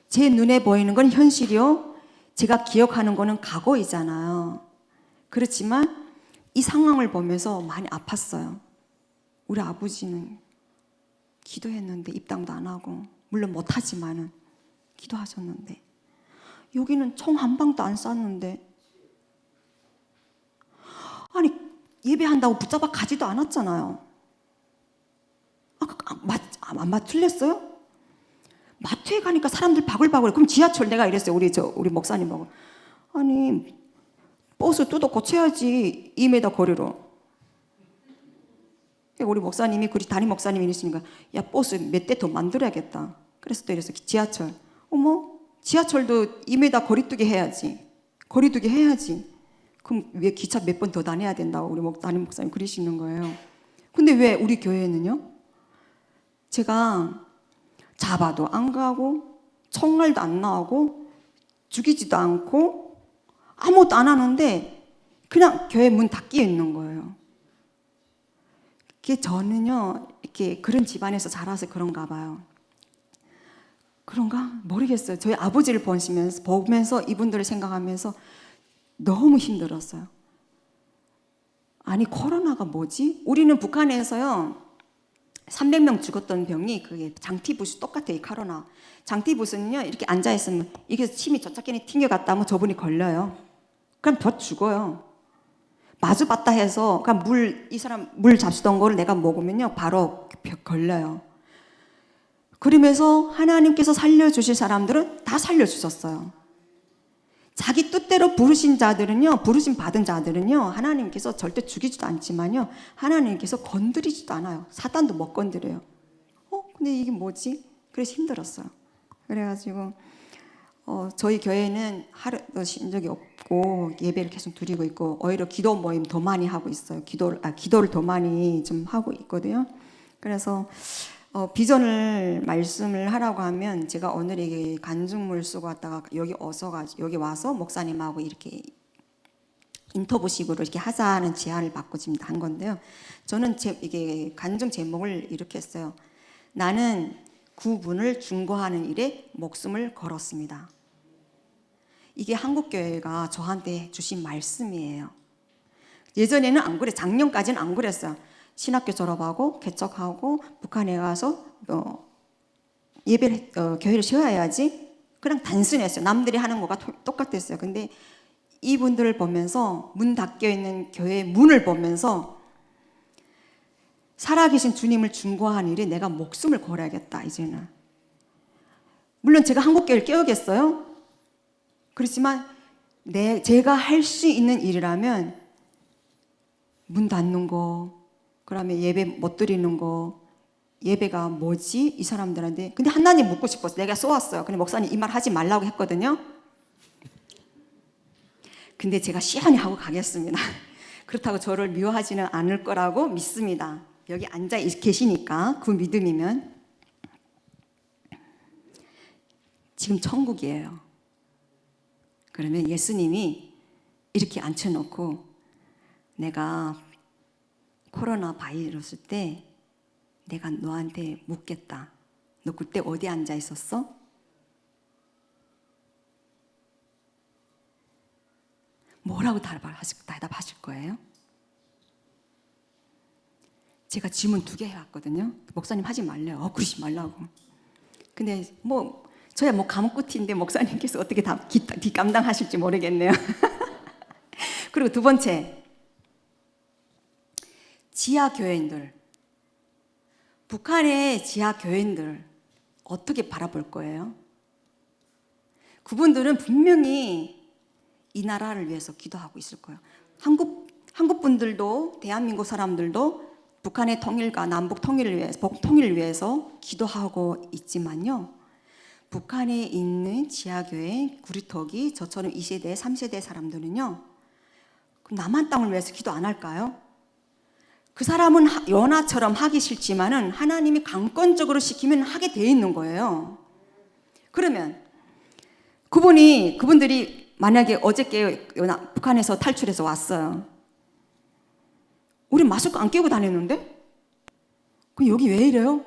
제 눈에 보이는 건 현실이요. 제가 기억하는 거는 과거이잖아요. 그렇지만 이 상황을 보면서 많이 아팠어요. 우리 아버지는 기도했는데 입당도 안 하고 물론 못하지만은 기도하셨는데 여기는 총 한 방도 안 쐈는데 아니 예배한다고 붙잡아 가지도 않았잖아요. 틀렸어요? 마트에 가니까 사람들 바글바글. 그럼 지하철 내가 이랬어요. 우리 목사님하고 아니 버스 뜯어 고쳐야지 2m 거리로. 우리 목사님이 담임 목사님이 이러시니까 야 버스 몇 대 더 만들어야겠다. 그래서 또 이래서 지하철 어머 지하철도 2m 거리두기 해야지. 거리두기 해야지. 그럼 왜 기차 몇 번 더 다녀야 된다고 우리 담임 목사님 그러시는 거예요. 근데 왜 우리 교회는요? 제가 잡아도 안 가고 총알도 안 나오고 죽이지도 않고 아무것도 안 하는데 그냥 교회 문 닫혀 있는 거예요. 그게 저는요 이렇게 그런 집안에서 자라서 그런가 봐요. 그런가 모르겠어요. 저희 아버지를 보면서 이분들을 생각하면서 너무 힘들었어요. 아니 코로나가 뭐지? 우리는 북한에서요 300명 죽었던 병이 그게 장티부스 똑같아요. 이 코로나. 장티부스는요 이렇게 앉아 있으면 이게 침이 저쪽에 튕겨갔다 하면 저분이 걸려요. 그럼 더 죽어요. 마주봤다 해서 그러니까 이 사람 물 잡수던 거를 내가 먹으면요 바로 걸려요. 그러면서 하나님께서 살려주실 사람들은 다 살려주셨어요. 자기 뜻대로 부르신 받은 자들은요 하나님께서 절대 죽이지도 않지만요 하나님께서 건드리지도 않아요. 사단도 못 건드려요. 근데 이게 뭐지? 그래서 힘들었어요. 그래가지고 저희 교회는 하루도 쉰 적이 없고 예배를 계속 드리고 있고 오히려 기도 모임 더 많이 하고 있어요. 기도를 더 많이 좀 하고 있거든요. 그래서 비전을 말씀을 하라고 하면 제가 오늘 이게 간증물 쓰고 왔다가 여기 와서 목사님하고 이렇게 인터뷰식으로 이렇게 하자는 제안을 받고 지금 한 건데요. 저는 이게 간증 제목을 이렇게 했어요. 나는 구분을 중고하는 일에 목숨을 걸었습니다. 이게 한국교회가 저한테 주신 말씀이에요. 예전에는 안 그래. 작년까지는 안 그랬어요. 신학교 졸업하고 개척하고 북한에 가서 교회를 세워야지. 그냥 단순했어요. 남들이 하는 거가 똑같았어요. 근데 이분들을 보면서 문 닫혀 있는 교회 문을 보면서 살아계신 주님을 중고한 일에 내가 목숨을 걸어야겠다. 이제는 물론 제가 한국교회를 깨우겠어요. 그렇지만 제가 할 수 있는 일이라면 문 닫는 거 그다음에 예배 못 드리는 거 예배가 뭐지? 이 사람들한테 근데 하나님 묻고 싶었어요. 내가 쏘았어요. 근데 목사님 이 말 하지 말라고 했거든요. 근데 제가 시원히 하고 가겠습니다. 그렇다고 저를 미워하지는 않을 거라고 믿습니다. 여기 앉아 계시니까 그 믿음이면 지금 천국이에요. 그러면 예수님이 이렇게 앉혀놓고 내가 코로나 바이러스 때 내가 너한테 묻겠다. 너 그때 어디 앉아 있었어? 뭐라고 대답하실 거예요? 제가 질문 2개 해왔거든요. 목사님 하지 말래요. 그러지 말라고. 근데 저야 감끝인데 목사님께서 어떻게 뒷감당하실지 모르겠네요. 그리고 2번째, 지하교회인들, 북한의 지하교회인들 어떻게 바라볼 거예요? 그분들은 분명히 이 나라를 위해서 기도하고 있을 거예요. 한국 분들도 대한민국 사람들도 북한의 통일과 남북 통일을 위해서, 복 통일을 위해서 기도하고 있지만요. 북한에 있는 지하교회, 구리토기, 저처럼 2세대, 3세대 사람들은요. 그럼 남한 땅을 위해서 기도 안 할까요? 그 사람은 연하처럼 하기 싫지만은 하나님이 강권적으로 시키면 하게 돼 있는 거예요. 그러면 그분들이 만약에 어저께 북한에서 탈출해서 왔어요. 우리 마스크 안 끼고 다녔는데? 그럼 여기 왜 이래요?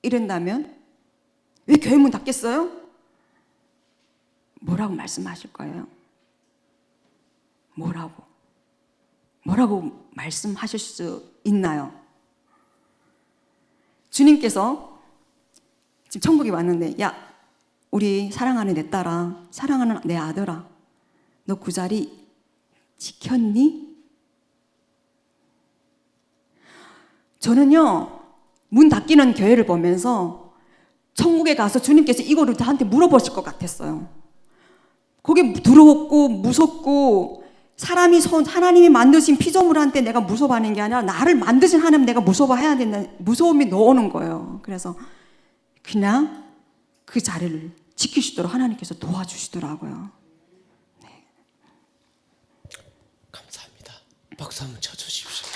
이런다면 왜 교회 문 닫겠어요? 뭐라고 말씀하실 거예요? 뭐라고 말씀하실 수 있나요? 주님께서 지금 천국에 왔는데, 야, 우리 사랑하는 내 딸아, 사랑하는 내 아들아, 너 그 자리 지켰니? 저는요, 문 닫히는 교회를 보면서 천국에 가서 주님께서 이거를 저한테 물어보실 것 같았어요. 거기 두렵고 무섭고, 하나님이 만드신 피조물한테 내가 무서워하는 게 아니라 나를 만드신 하나님 내가 무서워해야 된다는 무서움이 넣어오는 거예요. 그래서 그냥 그 자리를 지키시도록 하나님께서 도와주시더라고요. 네. 감사합니다. 박수 한번 쳐주십시오.